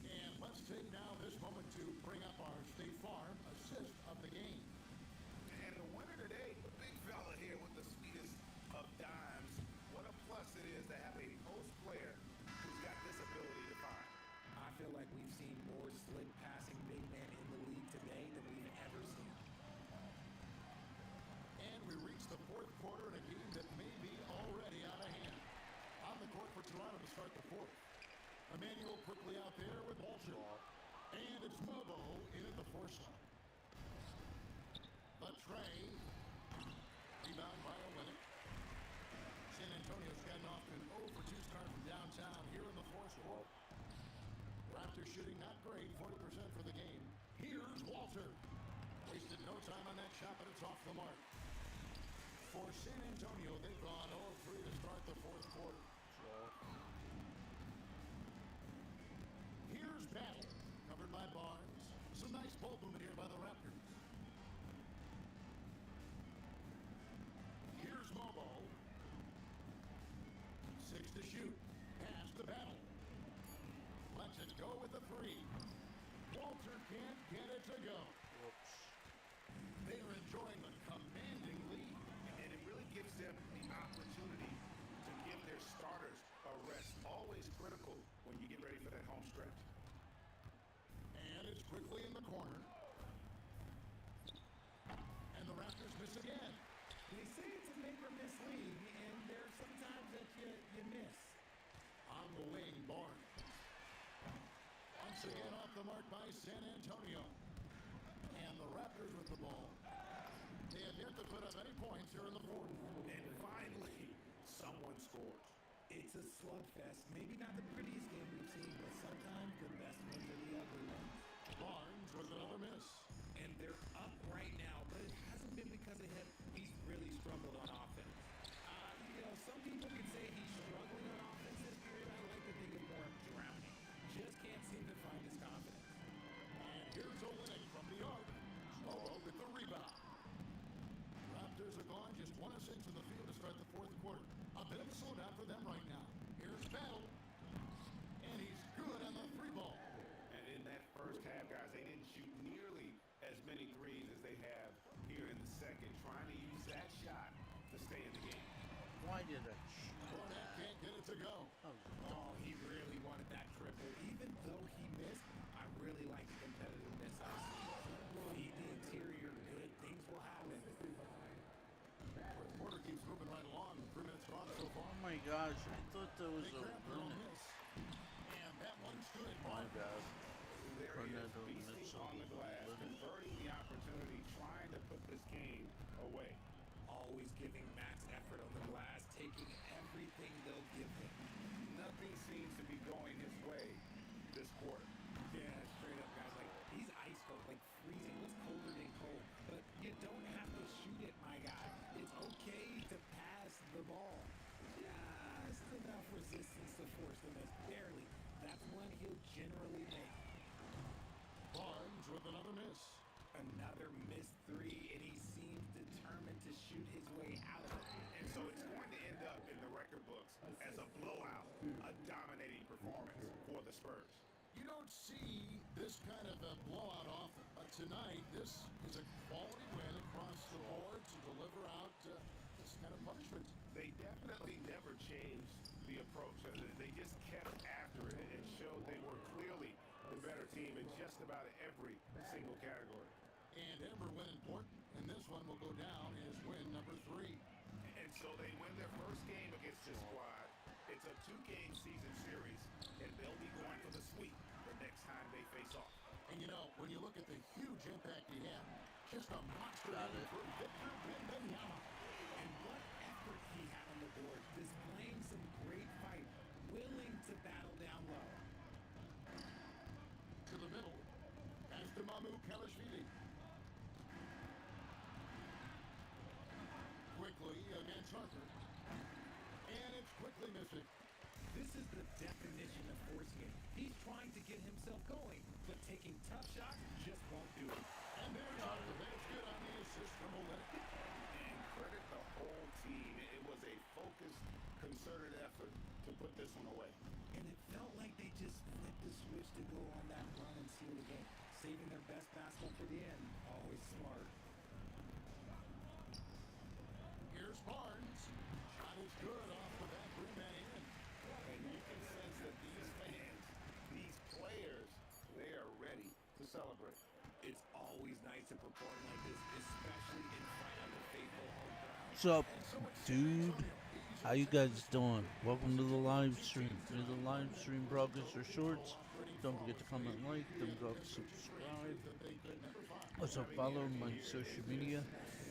And let's take now this moment to bring up our State Farm assist of the game. And the winner today, the big fella here with the sweetest of dimes. What a plus it is to have a post player who's got this ability to find. I feel like we've seen more slick passing big men in the league today than we've ever seen. And we reach the fourth quarter in a game that may be already out of hand. On the court for Toronto to start the fourth. Emmanuel quickly out there with Bolger. And it's Mobo in at the foresight. The tray. Rebound by Olynyk. San Antonio's gotten off to an 0 for 2 start from downtown here in the fourth quarter. Raptors shooting not great, 40% for the game. Here's Walter. Wasted no time on that shot, but it's off the mark. For San Antonio, they've gone 0-3 to start the fourth quarter. Here's Battle, covered by Barnes. Some nice ball movement here by the Raptors. Here's Mobo. 6 to shoot. Pass to Battle. Lets it go with the three. Walter can't get it to go. Whoops. They are enjoying the commanding lead. And it really gives them the opportunity to give their starters a rest. Always critical when you get ready for that home stretch. And it's quickly in the corner. And the Raptors miss again. They say it's a make or miss league, and there are some times that you miss. On the wing, Barnes. Once again off the mark by San Antonio. And the Raptors with the ball. They have yet to put up any points here in the fourth. And finally, someone scores. It's a slugfest. Maybe not the prettiest game we've seen, but sometimes the best ones are the ugly ones. Barnes with another miss. And they're up right now, but it hasn't been because of him. He's really struggled on offense. Some people can say he's struggling on offense this period. I like to think of more drowning. Just can't seem to find his confidence. And here's Olynyk from the arc. Mobo with the rebound. Raptors are gone just 1 of 6 in the field to start the fourth quarter. A bit of a slowdown for them right now. Here's Battle. And he's good on the three ball. And in that first half, guys, they didn't shoot nearly as many threes as they have here in the second, trying to use that shot to stay in the game. Why did I shoot Barnett that? can't get it to go. Oh, he really wanted that triple. Even though he missed, I really like the competitiveness I see. Feed the interior good, things will happen. Fourth quarter keeps moving right along. 3 minutes gone so far. Oh my gosh, I thought that was They a grab their own limit. miss. And that one's good. My bad. There he is, Tornado feasting missile on the glass, limit. converting the opportunity, trying to put this game away. Always giving max effort on the glass, taking everything they'll give him. Nothing seems to be going his way this quarter. Yeah, straight up, guys. Like, he's ice cold, like freezing. What's colder than cold? But you don't have to shoot it, my guy. It's okay to pass this kind of a blowout off tonight. This is a quality win across the board to deliver out this kind of punishment. They definitely never changed the approach. They just kept after it and showed they were clearly the better team in just about every single category. And every win important, and this one will go down as win number 3. And so they win their first game against this squad. It's a 2-game season series, and they'll be going for the sweep the next time they face off. And you know, when you look at the huge impact he had, just a monster game for Victor Wembanyama. And what effort he had on the board, displaying some great fight, willing to battle down low. To the middle, pass to Mamu Kalashvili. Quickly against Harper. And it's quickly missing. This is the definition of forcing it. He's trying to get himself going, but taking tough shots just won't do it. And there's Harper. That's good on the assist from Olenek. And credit the whole team. It was a focused, concerted effort to put this one away. And it felt like they just flipped the switch to go on that run and seal the game. Saving their best basketball for the end. Always smart. Here's Barnes. Shot is good off the back rim and in. And you can sense that these fans, these players, they are ready to celebrate. It's always nice to perform like this, especially in front of the faithful home crowd. What's up, dude? How you guys doing? Welcome to the live stream. To the live stream broadcast or shorts. Don't forget to comment, like, thumbs up, subscribe. Also follow my social media.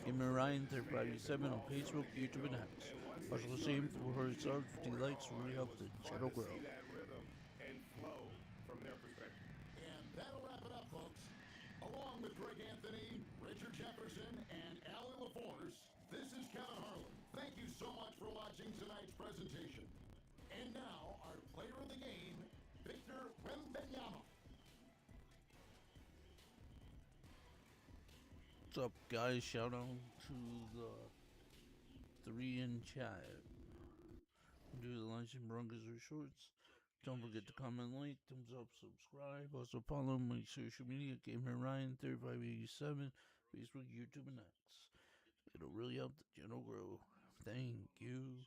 Gamer Ryan 357 on Facebook, YouTube, and X. Also the same for her subs, 50 likes really help the channel grow. See that rhythm and flow from their perspective. And that'll wrap it up, folks. Along with Greg Anthony, Richard Jefferson, and Allie LaForce, this is Kevin Harlan. Thank you so much for watching tonight's presentation. And now, our player of the game, Victor Wembanyama. What's up, guys? Shout out to the 3 in chat. Do the live stream broadcast or shorts. Don't forget to comment, like, thumbs up, subscribe. Also follow my social media, Gamer Ryan 3587, Facebook, YouTube, and X. It'll really help the channel grow. Thank you.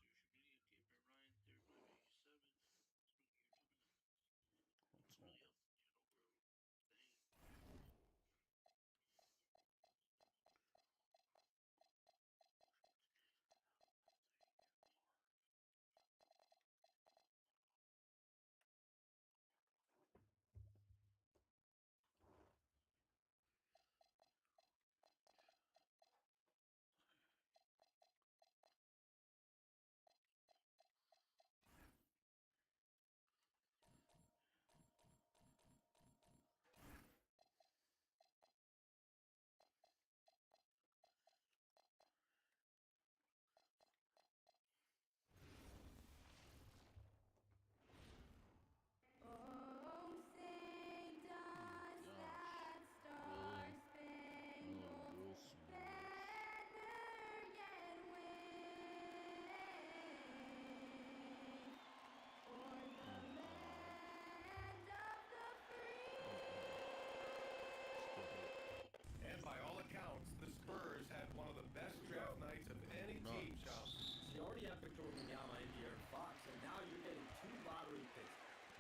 And by all accounts, the Spurs had one of the best draft nights of any team, Sean. You already have Victor Wembanyama and De'Aaron Fox, and now you're getting 2 lottery picks.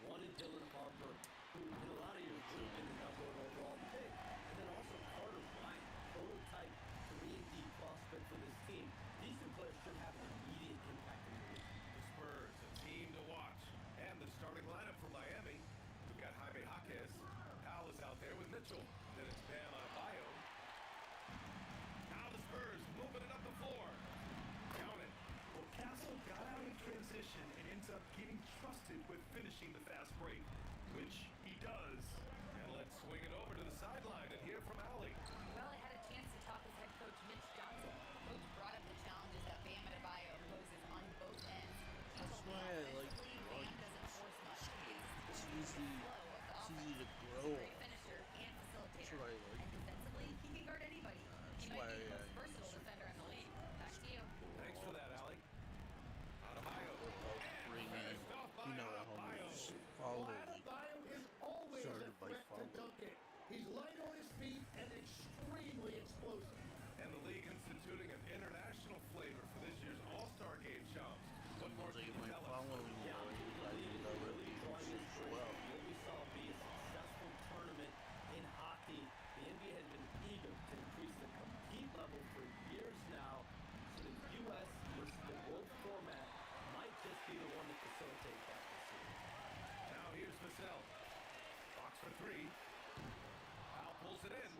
One in Dylan Harper, who in a lot of years would have been the number 1 overall pick. And then also Carter Bryant, prototype 3-and-D prospect for this team. These 2 players should have an immediate impact in the league. The Spurs, a team to watch. And the starting lineup for Miami. We've got Jaime Jaquez. Powell is out there with Mitchell. Then it's Bam Adebayo. Now the Spurs moving it up the floor. Count it. Well, Castle got out in transition and ends up getting trusted with finishing the fast break, which he does. And let's swing it over to the sideline and hear from Allie. Well, I had a chance to talk with head coach Mitch Johnson. Coach brought up the challenges that Bam Adebayo poses on both ends. He That's told me why I like offensively, Bam doesn't force much. It's He is easy. flow of the It's offense. easy to He's grow. a great finisher and facilitator. That's what I like. And defensively, he can guard anybody. He That's might why be the I most versatile defender in the league. Back to you. Thanks for that, Allie. Adebayo. Bringing, Finished off by you know, Adebayo. homies following. Adebayo is always Started a by threat to foul. dunk substituting an international flavor for this year's All-Star game, Shams. What more can you tell us? Yeah, really enjoying this well. What we saw be a successful tournament in hockey. The NBA has been eager to increase the compete level for years now. So the U.S. versus the world format might just be the one to facilitate that this year. Now here's Vassell. Fox for three. Powell pulls it in.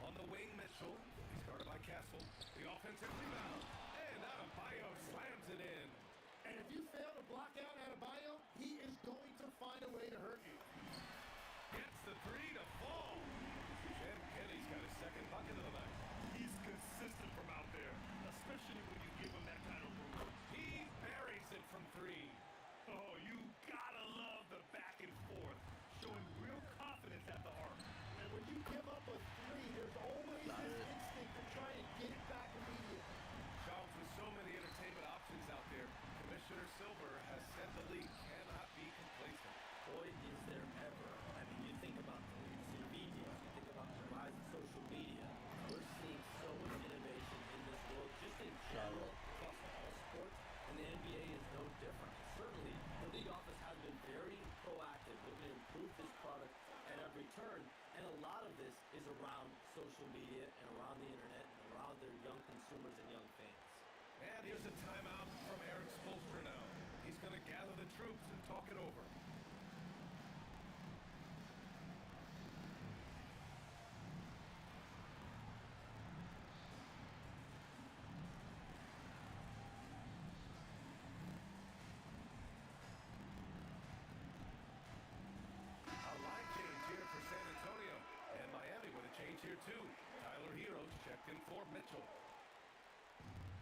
On the wing, Mitchell. He's guarded by Castle. The offensive rebound. And Adebayo slams it in. And if you fail to block out Adebayo, he is going to find a way to hurt you. Gets the three to fall. And Kenny's got his second bucket of the night. He's consistent from out there, especially when you give him that kind of room. He buries it from three. Oh, you gotta love the back and forth, showing real confidence at the arc. And when you give up a three, there's always this instinct to try and get it back immediately. Charles, with so many entertainment options out there, Commissioner Silver has said the league cannot be complacent. Boy, is there ever. I mean, you think about the media, you think about the rise of social media. We're seeing so much innovation in this world, just in general, across all sports, and the NBA is no different. Certainly, the league office has been very proactive, looking to improve this product at every turn, and a lot of this is around social media and around the internet and around their young consumers and young fans. And here's a timeout from Eric Spoelstra now. He's going to gather the troops and talk it over. A line change here for San Antonio. And Miami with a change here too. Tyler Hero checked in for Mitchell.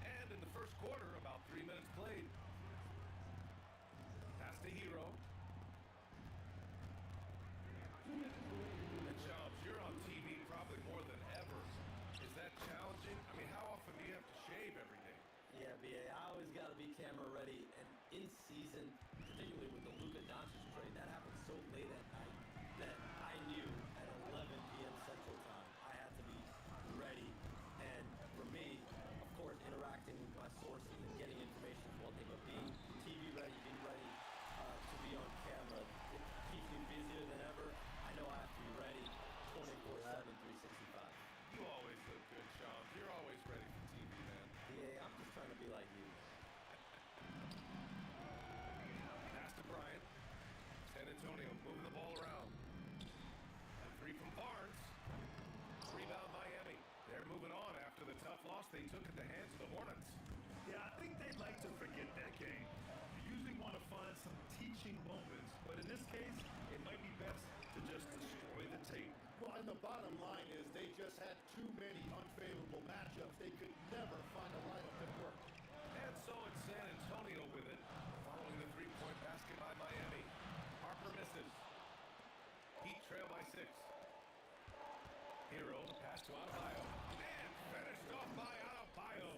And in the first quarter, about 3 minutes played. Pass to Hero. And Shams, you're on TV probably more than ever. Is that challenging? I mean, how often do you have to shave every day? Yeah, BA, I always got to be camera ready, and in season, particularly with the Luka Doncic trade, that happened so late at night that I knew at 11 p.m. Central Time I had to be ready. And for me, of course, interacting with my sources and getting information is one thing, but being TV ready, being ready to be on camera, it keeps me busier than ever. I know I have to be ready 24/7, 365. You always look good, Shams. You're always ready for TV, man. Yeah, I'm just trying to be like you. Pass to Bryant. San Antonio moving the ball around. And three from Barnes. Rebound Miami. They're moving on after the tough loss they took at the hands of the Hornets. Yeah, I think they'd like to forget that game. You usually want to find some teaching moments, but in this case, it might be best to just destroy the tape. Well, and the bottom line is they just had too many unfavorable matchups. They could never find a lineup that worked. And so it's San Antonio with it. Following the three-point basket by Miami. Harper misses. Heat trail by 6. Hero, pass to Adebayo. And finished off by Adebayo.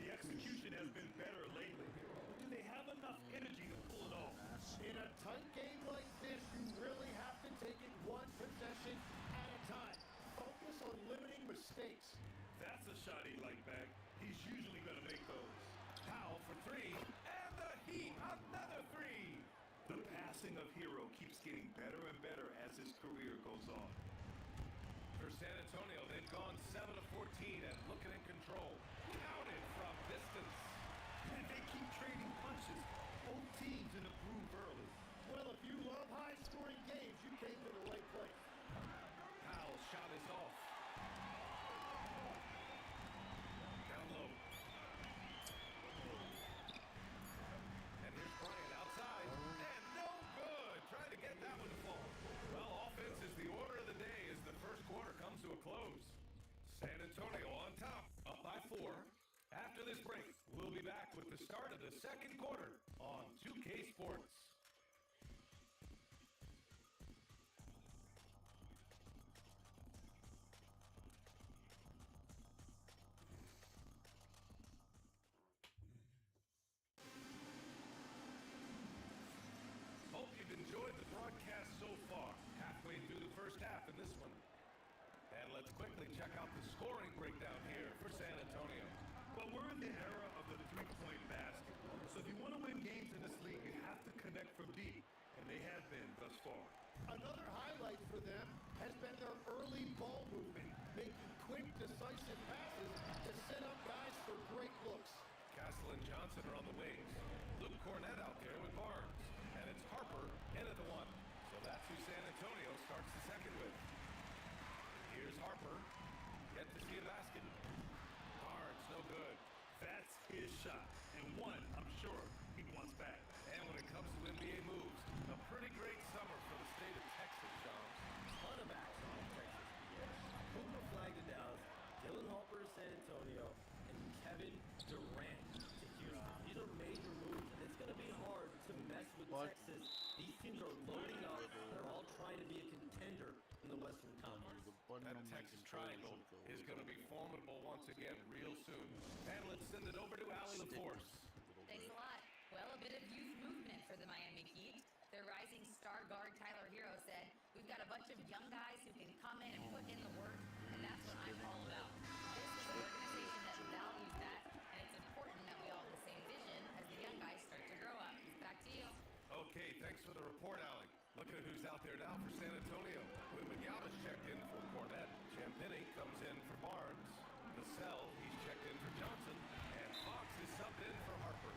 The execution has been better lately. But do they have enough energy to pull it off? In a tight game like this, you really have to take it one possession at a time. Focus on limiting mistakes. That's a shot he'd like back. He's usually going to make those. Powell for 3. And the Heat, another 3. The passing of Hero keeps getting better and better as his career goes on. For San Antonio, they've gone 7 of 14 and looking in control. Counted from distance. And they keep trading punches. Both teams in a groove early. Well, if you love high-scoring games, you came to the right place. Powell's shot is off. Down low. And here's Bryant outside. And no good. Trying to get that one to fall. Well, offense is the order of the day as the first quarter comes to a close. San Antonio on top, up by 4. After this break, we'll be back with the start of the second quarter on 2K Sports. Hope you've enjoyed the broadcast so far. Halfway through the first half in this one. And Let's quickly check out the scoring breakdown here for San Antonio. Well, we're in the era of the three-point basket. So if you want to win games in this league, you have to connect from deep, and they have been thus far. Another highlight for them has been their early ball movement, making quick, decisive passes to set up guys for great looks. Castle and Johnson are on the wings. Luke Cornett out there with Barnes. And it's Harper in at the one. So that's who San Antonio starts the second with. Here's Harper. Yet to see a basket. Barnes, no good. That's his shot. And one, I'm sure, he wants back. And when it comes to NBA moves, a pretty great summer for the state of Texas, Shams. Ton of action on Texas. Cooper flagged to Dallas, Dylan Harper to San Antonio, and Kevin Durant to Houston. These are major moves, and it's going to be hard to mess with Texas. These teams are loading up. They're all trying to be a contender in the Western Conference. That Texas triangle is going to be formidable once again real soon. And let's send it over to Allie LaForce. Thanks a lot. Well, a bit of youth movement for the Miami Heat. Their rising star guard, Tyler Hero, said, "We've got a bunch of young guys who can come in and put in the work, and that's what I'm all about." This is an organization that values that, and it's important that we all have the same vision as the young guys start to grow up. Back to you. Okay, thanks for the report, Allie. Look at who's out there now for San Antonio. Wembanyama's checked in for Cornett. Champagny comes in for Barnes. Vassell, he's checked in for Johnson. And Fox is subbed in for Harper.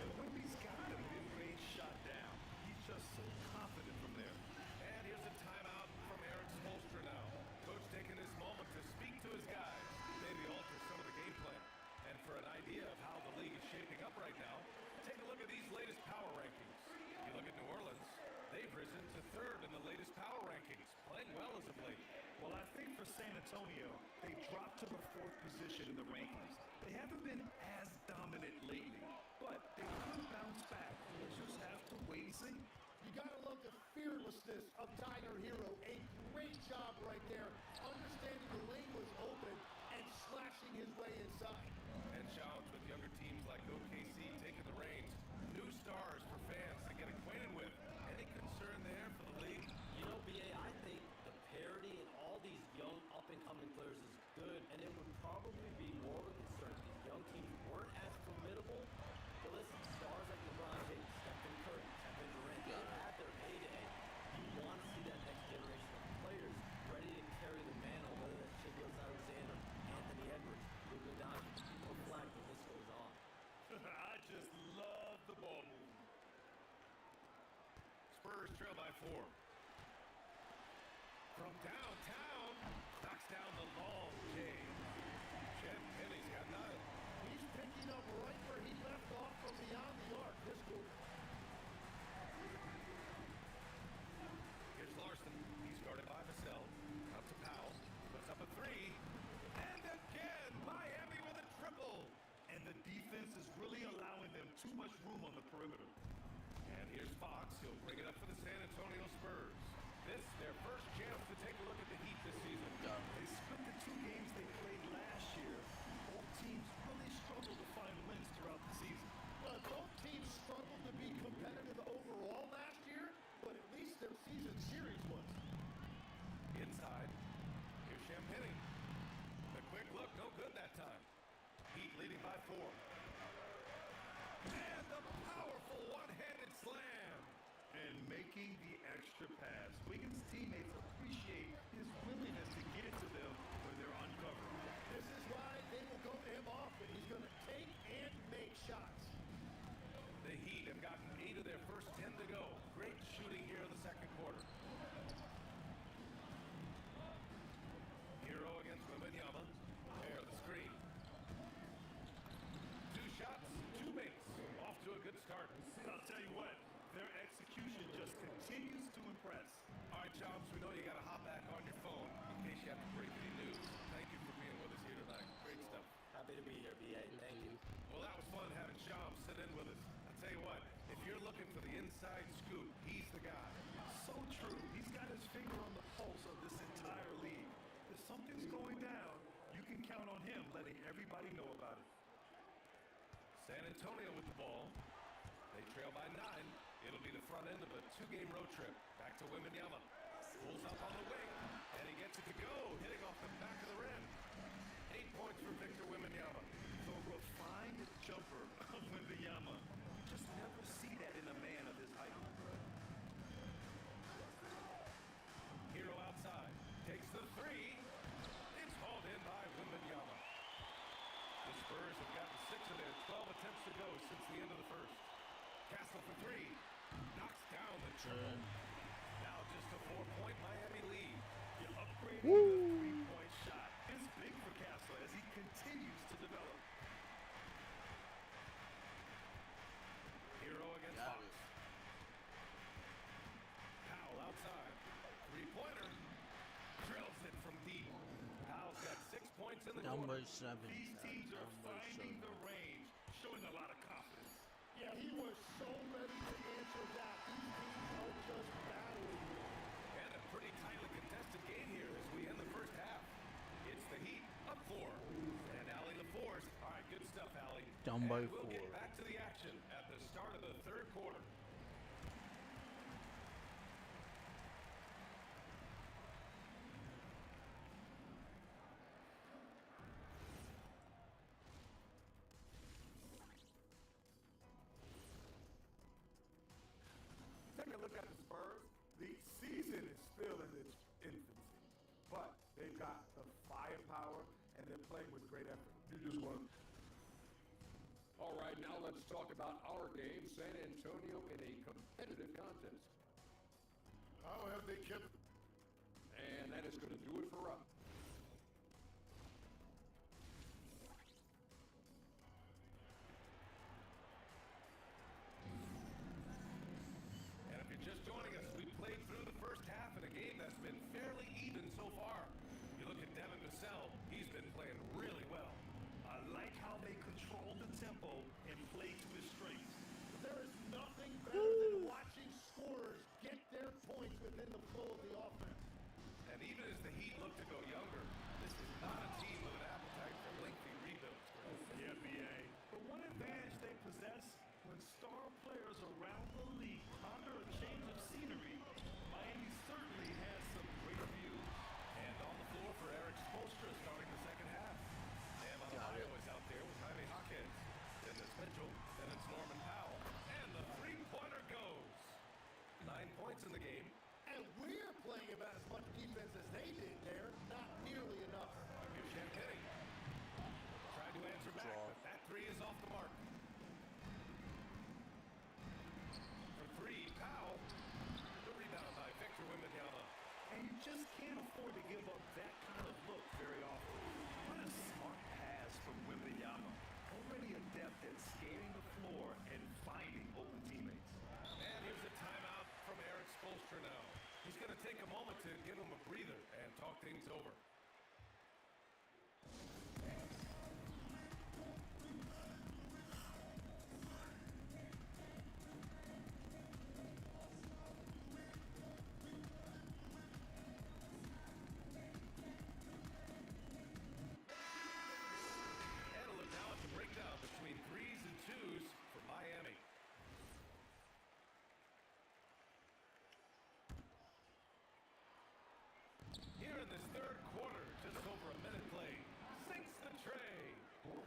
And Wemby's got the mid-range shot down. He's just so confident from there. And here's a timeout from Eric Spoelstra now. Coach taking this moment to speak to his guys, maybe alter some of the game plan. And for an idea of how the league is shaping up right now, take a look at these latest power rankings. You look at New Orleans, they've risen to third in the latest power rankings, playing well as of late. Well, I think for San Antonio, they dropped to the fourth position in the rankings. They haven't been as dominant lately, but they could bounce back. We'll just have to wait and see. You got to love the fearlessness of Tyler Hero. A great job right there, understanding the lane was open and slashing his way inside. And Shams, with younger teams like OKC taking the reins, new stars for fans to get acquainted with. Any concern there for the league? You know, BA, I think the parity in all these young up-and-coming players is good, and it would probably be more of a concern if these young teams weren't as formidable. But listen, stars like LeBron James, Stephen Curry, Kevin Durant, they had their heyday. You want to see that next generation of players ready to carry the mantle, whether that's Shea Alexander, Anthony Edwards, Luka Doncic, or Black when this goes on. I just love the ball movement. Spurs trail by 4. From downtown, knocks down the long game. Champagny's got 9. He's picking up right where he left off from beyond the arc this quarter. Here's Larson. He's guarded by Vassell. Up to Powell. Puts up a 3. And again, Miami with a triple. And the defense is really allowing them too much room on the perimeter. And here's Fox. He'll bring it up for the San Antonio Spurs. This their first chance to take a look at the Heat this season. They split the 2 games they played last year. Both teams really struggled to find wins throughout the season. Well, both teams struggled to be competitive overall last year, but at least their season series was. Inside, here's Champagny. The quick look, no good that time. Heat leading by 4. And the powerful one-handed slam. And making the extra pass. Wiggins' teammates appreciate his willingness to get it to them when they're uncovered. This is why they will go to him often. He's going to take and make shots. The Heat have gotten 8 of their first 10 to go. Great shooting here in the second quarter. Hero against Wembanyama. There, the screen. 2 shots, 2 makes. Off to a good start. I'll tell you what, their execution just continues to impress. All right, Chops, we know you got to hop back on your phone in case you have to break any news. Thank you for being with us here tonight. Great stuff. Happy to be here, BA. Thank you. Well, that was fun having Chops sit in with us. I'll tell you what, if you're looking for the inside scoop, he's the guy. So true. He's got his finger on the pulse of this entire league. If something's going down, you can count on him letting everybody know about it. San Antonio with the ball. They trail by 9. It'll be the front end of a 2-game road trip. Back to Wembanyama. Pulls up on the wing, and he gets it to go, hitting off the back of the rim. 8 points for Victor Wembanyama. The refined jumper of Wembanyama. You just never see that in a man of his height. Hero outside, takes the three. It's hauled in by Wembanyama. The Spurs have gotten 6 of their 12 attempts to go since the end of the first. Castle for three. Knocks down the triple. Now just a 4-point Miami lead. You're upgrading the three-point shot. It's big for Castle as he continues to develop. Hero against Fox. Powell outside. Three-pointer. Drills it from deep. Powell's got 6 points in the Down by quarter. 7. These teams are Down by finding 7. the range, showing a lot of confidence. Yeah, he was so ready to answer that. These teams are just battling. And a pretty tightly contested game here as we end the first half. It's the Heat up 4. And Allie LaForce. All right, good stuff, Allie. Down by And we'll 4. get back to the action at the start of the third quarter. Take a look at the Spurs. The season is still in its infancy, but they've got the firepower and they're playing with great effort. You just won. All right, now let's talk about our game, San Antonio, in a competitive contest. How have they kept? And that is going to do it for us. And if you're just joining us, we played through the first half in a game that's been fairly even so far. You look at Devin Vassell, he's been playing really well. I like how they control the tempo and play to his strengths. There is nothing better than watching scorers get their points within the flow of the offense. And even as the Heat look to go younger, this is not a team with an appetite for lengthy rebuilds. The NBA. The one advantage they possess when star players around the league ponder a change of scenery, Miami certainly has some great views. And on the floor for Eric Spoelstra starting the second half. Bam Adebayo is out there with Jaime Jaquez. Then it's Mitchell, then it's Norman Powell. And the three-pointer goes. 9 points in the game. And we're playing about as much defense as they did there. Not nearly enough. Here's Champagny. Tried to answer back, but that three is off the mark. For three, Powell. The rebound by Victor Wembanyama. And you just can't afford to give up that kind of look very often. What a smart pass from Wembanyama. Already adept at scanning the floor and finding open teammates. And here's a timeout from Eric Spoelstra now. He's going to take a moment to give him a breather and talk things over. And a look now at the breakdown between threes and twos for Miami. Here in this third quarter, just over a minute played, sinks the tray.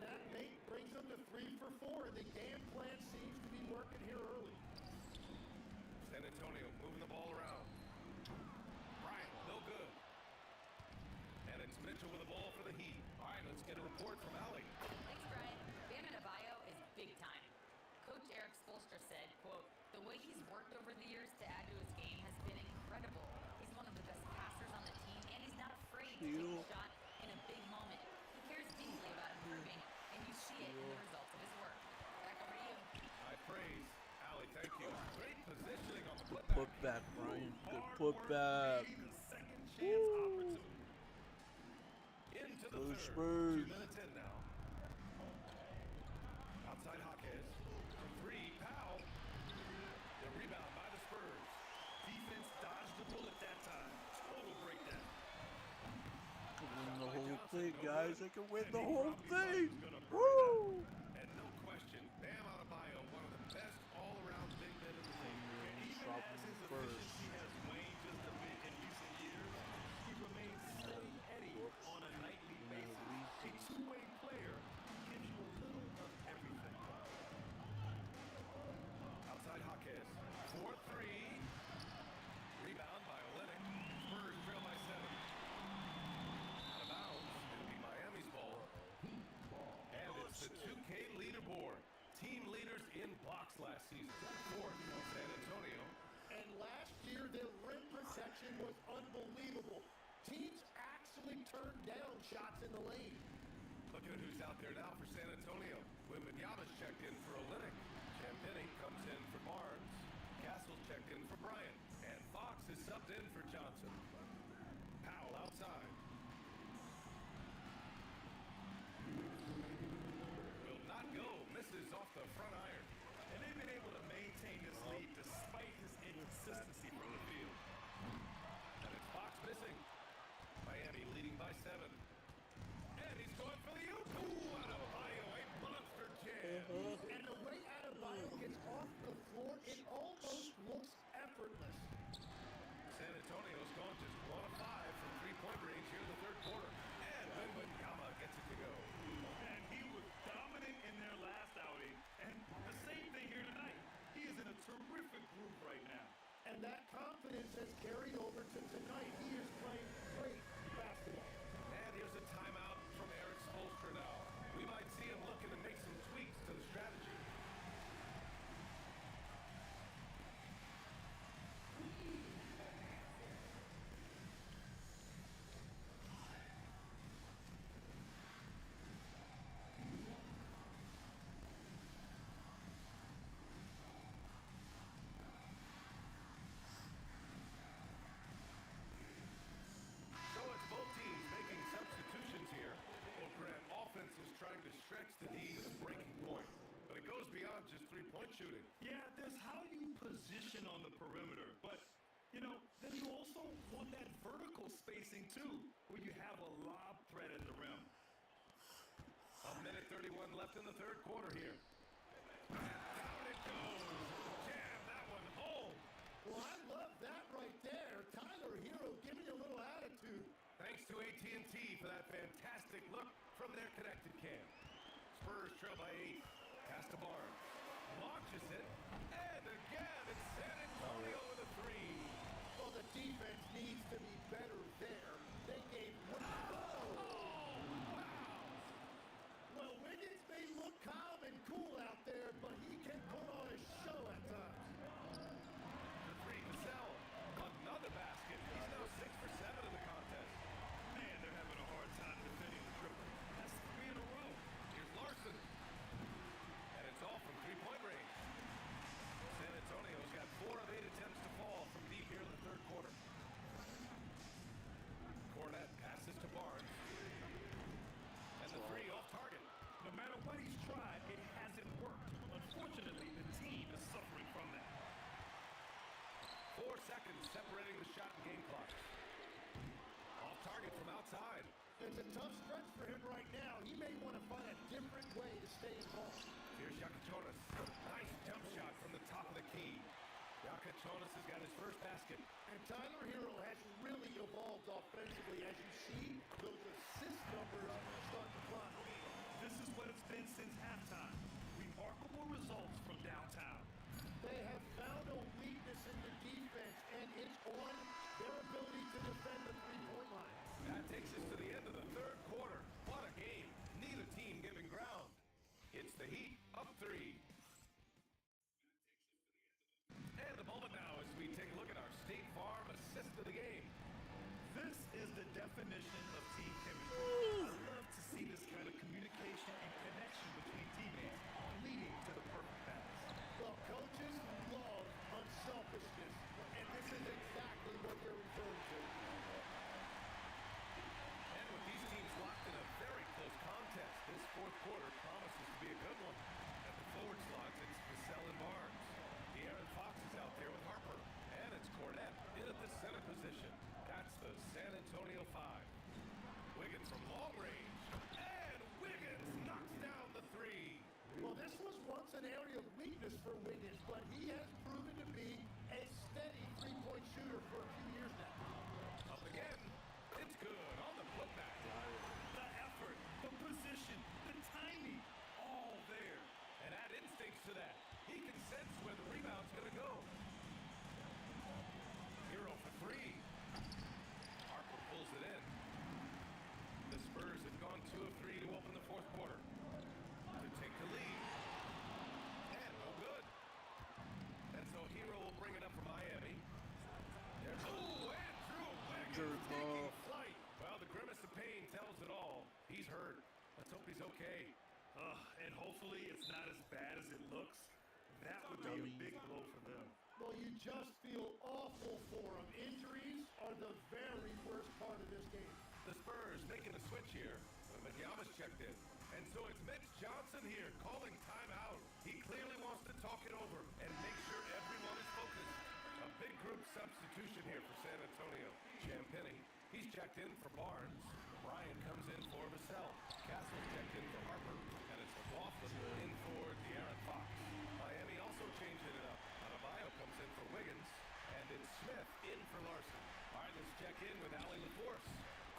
That Nate brings them to 3 for 4, and the game plan seems to be working here early. San Antonio moving the ball around. Bryant, no good. And it's Mitchell with the ball for the Heat. All right, let's get a report from Allie. Thanks, Brian. Bam Adebayo is big time. Coach Eric Spoelstra said, quote, "The way he's worked over the years to add to his game has been incredible. He's one of the best passers on the team, and he's not afraid to take a shot in a big moment. He cares deeply about improving, and you see it in the results of his work." Back over to you. High praise. Allie, thank you. Great positioning on the Good putback. putback, Brian. Good Hard putback. work, creating the second chance opportunity. Into the Go third. Spurs. 2 minutes in now. Outside Jaquez. From three, Powell. The rebound by the Spurs. Defense dodged the bullet that time. Total breakdown. Can win the whole thing, guys. I can win the whole thing. Woo! And no question, Bam Adebayo, one of the best all-around big men in the league. Stop him first. He has waned just a bit in recent years. He remains shots in the lane. Look at who's out there now for San Antonio. Wembanyama's checked in for Olynyk. Champagny comes in for Barnes. Castle's checked in for Bryant. And Fox is subbed in for Johnson. Powell outside. Will not go. Misses off the front iron. And they've been able to maintain this lead despite his inconsistency from the field. And it's Fox missing. Miami leading by 7. And he's going for the oop. Ooh, Adebayo, a monster jam. And the way Adebayo gets off the floor, it almost looks effortless. San Antonio's gone just 1 of 5 from three-point range here in the third quarter. And Wembanyama gets it to go. And he was dominant in their last outing. And the same thing here tonight. He is in a terrific group right now. And that confidence has carried over to tonight. He is playing great basketball. And here's a timeout from Eric Spoelstra now. We might see him looking to make some tweaks to the strategy. So it's both teams making substitutions here. Oakland offense is trying to stretch the D to the breaking point. But it goes beyond just three-point shooting. Yeah, there's how you position on the perimeter. But, you know, then you also want that vertical spacing, too, where you have a lob threat at the rim. A minute 31 left in the third quarter here. And down it goes. Jam that one home. Well, I love that right there. Tyler Hero giving you a little attitude. Thanks to AT&T for that fantastic look from their connected cam. Spurs trail by 8. Pass to Barnes. Launches it. And again, it's San Antonio with a 3. Well, the defense needs to be better there. They gave Well, Wiggins may look calm and cool out there, but he can put on a show at times. The 3 to Sell. Another basket. He's now 6 for 7 in the contest. Man, they're having a hard time defending the triple. That's 3 in a row. Here's Larson. And it's all from three-point range. San Antonio's got 4 of 8 attempts to fall from deep here in the third quarter. Cornette passes to Barnes. And the 3 off target. No matter what he's tried, it hasn't worked. Unfortunately, the team is suffering from that. 4 seconds separating the shot and game clock. Off target from outside. It's a tough stretch for him right now. He may want to find a different way to stay involved. Here's Jonas. Nice jump shot from the top of the key. Jonas has got his first basket. And Tyler Hero has really evolved offensively. As you see, those assist numbers start to climb. This is what it's been since halftime. Remarkable results from downtown. They have found a weakness in the defense, and it's on their ability to defend the three-point line. That takes us to the end of the third quarter. What a game. Neither team giving ground. It's the Heat up 3. And the moment now as we take a look at our State Farm assist of the game. This is the definition of team chemistry. I love to see this kind of communication and connection between teammates leading to the perfect pass. Well, coaches love unselfishness, and this is exactly what they're referring to. And with these teams locked in a very close contest, this fourth quarter promises to be a good one. At the forward slots, it's Vassell and Barnes. De'Aaron Fox is out there with Harper. And it's Cornette in at the center position. That's the San Antonio 5. Wiggins from long range. And Wiggins knocks down the 3. Well, this was once an area of weakness for Wiggins, but he has proven to be a steady three-point shooter for a few years now. Up again. It's good on the putback. The effort, the position, the timing, all there. And add instincts to that. He can sense where the rebound's going to go. Hero for 3. Harper pulls it in. The Spurs have gone 2 of 3 to open the fourth quarter. To take the lead. And no good. And so Hero will bring it up for Miami. There's and Drew Wiggins taking flight. Well, the grimace of pain tells it all. He's hurt. Let's hope he's okay. And hopefully it's not as bad as it looks. That would be a big blow for them. Well, you just feel awful for them. Injuries are the very worst part of this game. The Spurs making a switch here. Magyama's checked in. And so it's Mitch Johnson here calling timeout. He clearly wants to talk it over and make sure everyone is focused. A big group substitution here for San Antonio. Champagny, he's checked in for Barnes. Bryant comes in for Vassell. Castle's checked in for Harper. And it's McLaughlin in for De'Aaron Fox. Miami also changing it up. Adebayo comes in for Wiggins. And it's Smith in for Larson. All right, let's check in with Allie LaForce.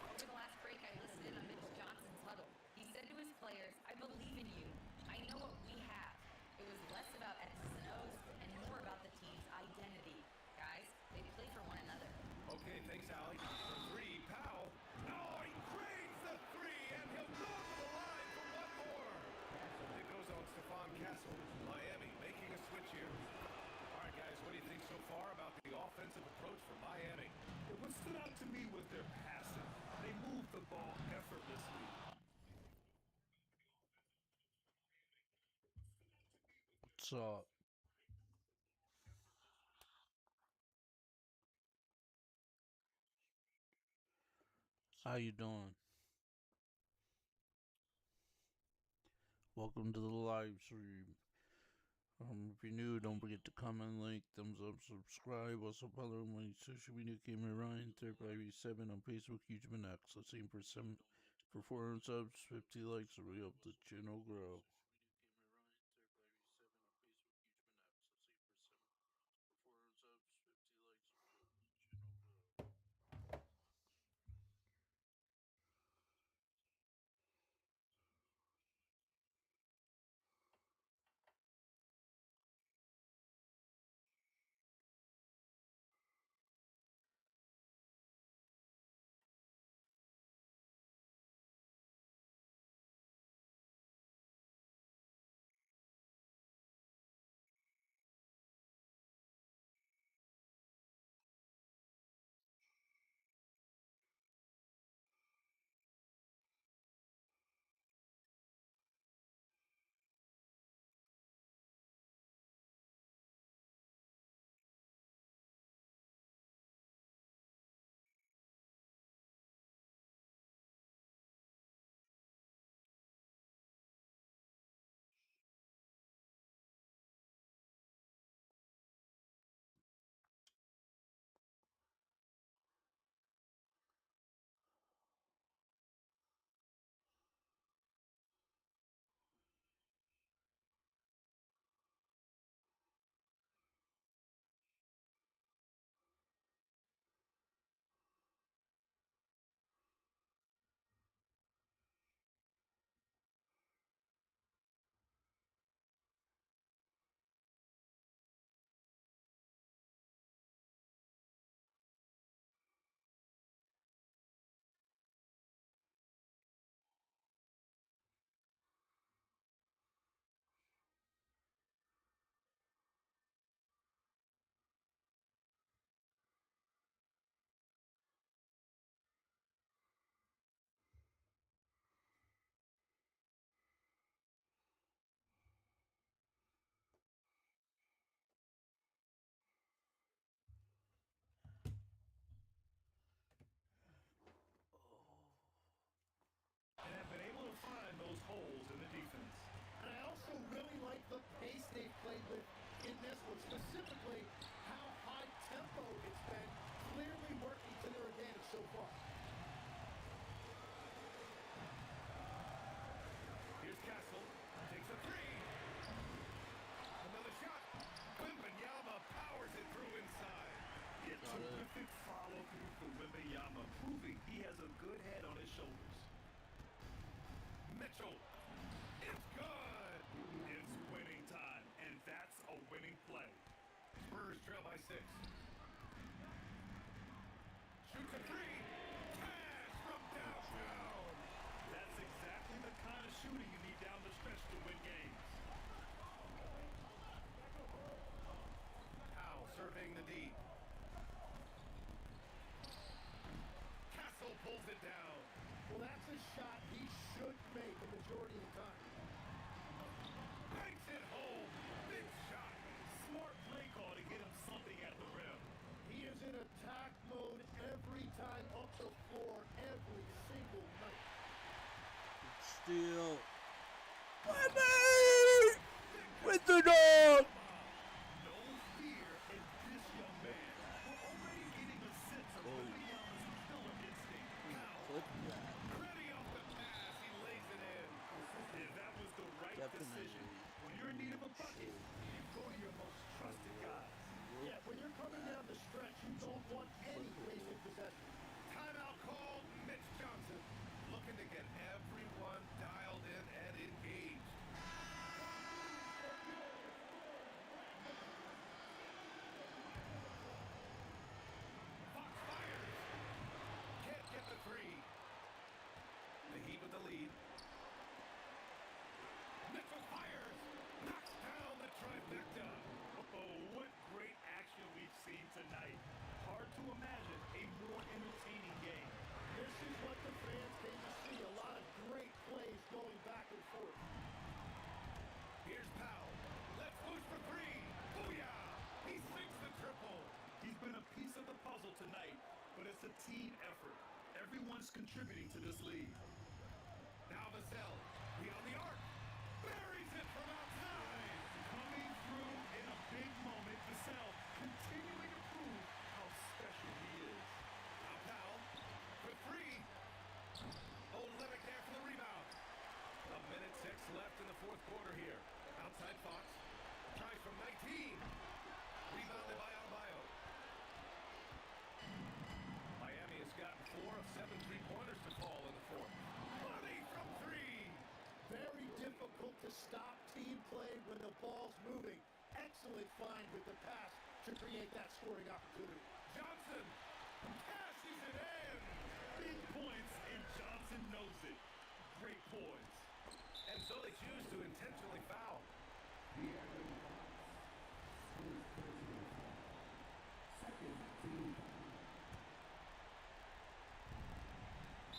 Over the last break, I listened in on Mitch Johnson's huddle. He said to his players, I believe in you. I know what we have. It was less about X's and O's and more about the team's identity. Guys, they play for one another. Okay, thanks, Allie. For three, Powell. Oh, he cranes the three, and he'll go to the line for one more. It goes on Stephon Castle. Miami making a switch here. All right, guys, what do you think so far about the offensive approach for Miami? What stood out to me was their passing. They moved the ball effortlessly. What's up? How you doing? Welcome to the live stream. If you're new, don't forget to comment, like, thumbs up, subscribe. Also follow my social media, Gamer Ryan 3587 on Facebook, YouTube, and X. Let's aim for 400 subs, 50 likes, so we help the channel grow. And have been able to find those holes in the defense. And I also really like the pace they've played with in this one, specifically how high tempo it's been, clearly working to their advantage so far. Here's Castle. Takes a three. Another shot. Wembanyama powers it through inside. A terrific follow-through for Wembanyama, proving he has a good head on his shoulders. Mitchell. It's good. It's winning time, and that's a winning play. Spurs trail by 6. Shoots a three. Cash from downtown. That's exactly the kind of shooting you need down the stretch to win games. Powell surveying the D. Castle pulls it down. Well, that's a shot he steal. Wemby with the dunk. No fear in this young man. We're already getting a sense of Wembanyama's killer instinct. Clip that. Ready off the pass, he lays it in. And that was the right decision. When you're in need of a bucket, you go to your most trusted guys. Yeah, when you're coming down the stretch, you don't want any wasted possession. Timeout called. Mitch Johnson looking to get everyone dialed in and engaged. Fox fires. Can't get the three. The Heat with the lead. Mitchell fires. Knocks down the trifecta. Oh, what great action we've seen tonight. Hard to imagine a more entertaining game. This is what the fans came to see. A lot of great plays going back and forth. Here's Powell. Left loose for three. Booyah! He sinks the triple. He's been a piece of the puzzle tonight, but it's a team effort. Everyone's contributing to this lead. Now Vassell. Beyond the arc. Buries it from outside. Coming through in a big moment, Vassell continuing to prove how special he is. Now Powell for three. Olenek there for the rebound. 1:06 left in the fourth quarter here. Outside Fox. Tries from 19. Rebounded by Albayo. Miami has gotten 4 of 7 three-pointers to fall in the fourth. Money from three. Very difficult to stop team play when the ball's moving. Excellent find with the pass to create that scoring opportunity. Johnson cashes it in. Big points, and Johnson knows it. Great points. And so they choose to intentionally foul.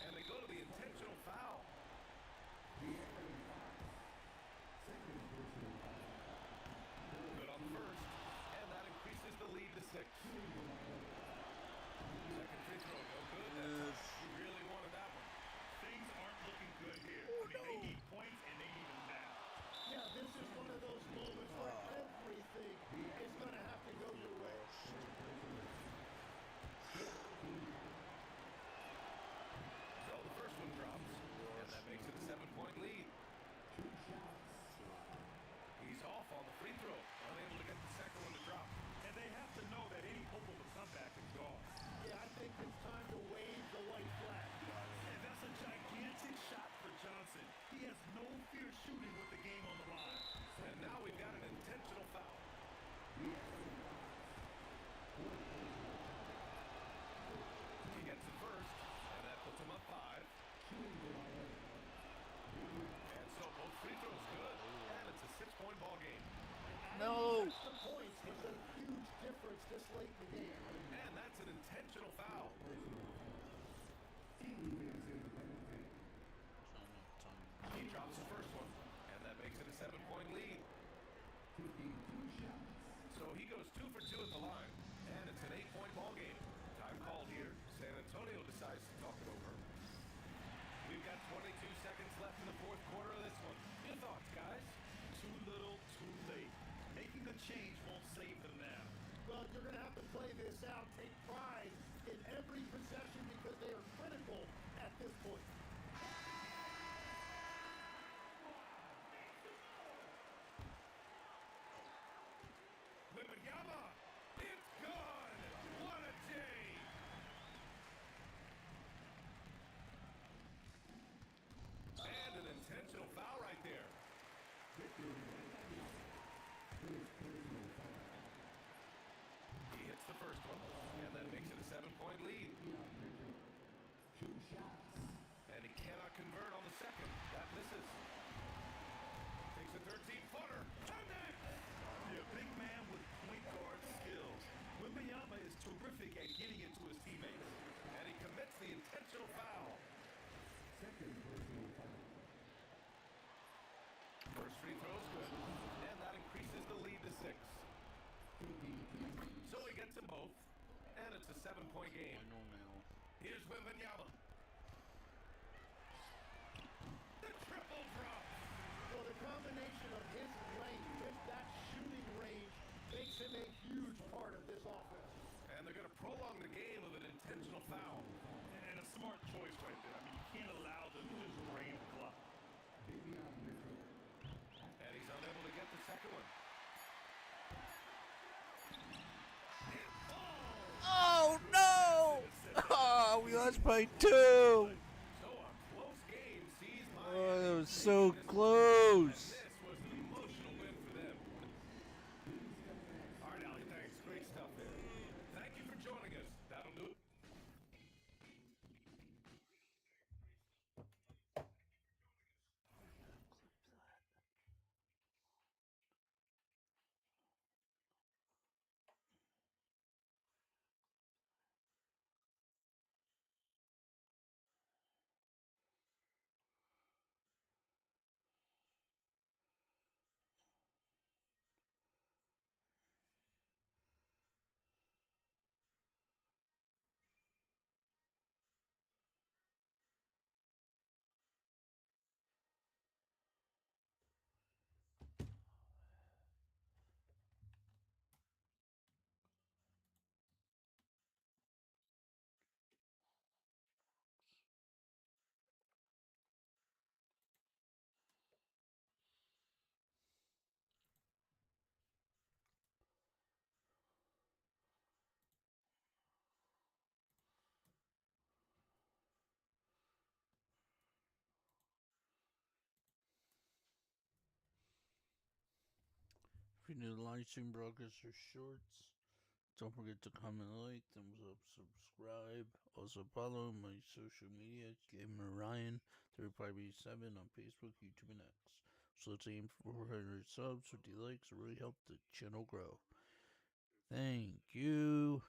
And they go to the intentional foul. Good on the first. And that increases the lead to 6. Second free throw, no good. That's you really wanted that one. Things aren't looking good here. They need points, and they need them now. Yeah, this is one of those moments where everything is going to have to go your way. So the first one drops. And that makes it a 7-point lead. He's off on the free throw. Unable to get the second one to drop. And they have to know that any hope of a comeback is gone. Yeah, I think it's time to wave the white flag. And that's a gigantic shot for Johnson. He has no fear shooting with the game on the line. And now we've got an intentional foul. He gets the first, and that puts him up 5. And so both free throws good, and it's a 6-point ball game. No. The points is a huge difference this late in the game. And that's an intentional foul. He drops the first one, and that makes it a 7-point lead. So he goes 2 for 2 at the line, and it's an 8-point ball game. Time called here. San Antonio decides to talk it over. We've got 22 seconds left in the fourth quarter of this one. Your thoughts, guys? Too little, too late. Making a change won't save them now. Well, you're going to have to play this out. Take pride in every possession because they are critical at this point. Wembanyama, it's gone! What a day! And an intentional foul right there. He hits the first one, and that makes it a 7-point lead. And he cannot convert on the second. That misses. Takes a 13-footer. Connect! Yeah, big man with point guard skills. Wembanyama is terrific at getting it to his teammates. And he commits the intentional foul. First free throw is good, and that increases the lead to 6. So he gets them both, and it's a 7-point game. I know now. Here's Wembanyama. The triple. combination of his length with that shooting range makes him a huge part of this offense. And they're going to prolong the game with an intentional foul. And a smart choice right there. I mean, you can't allow them to just drain the clock. And he's unable to get the second one. Oh no! Oh, we lost by 2. So a close game sees Miami. Oh, that was so close. This was an emotional win for them. All right, Allie, thanks. Great stuff there. Thank you for joining us. That'll do it. If you're new to live stream broadcasts or shorts, don't forget to comment, like, thumbs up, subscribe. Also follow my social media, Gamer Ryan 3587 on Facebook, YouTube, and X. So let's aim for 400 subs. 50 likes will really help the channel grow. Thank you.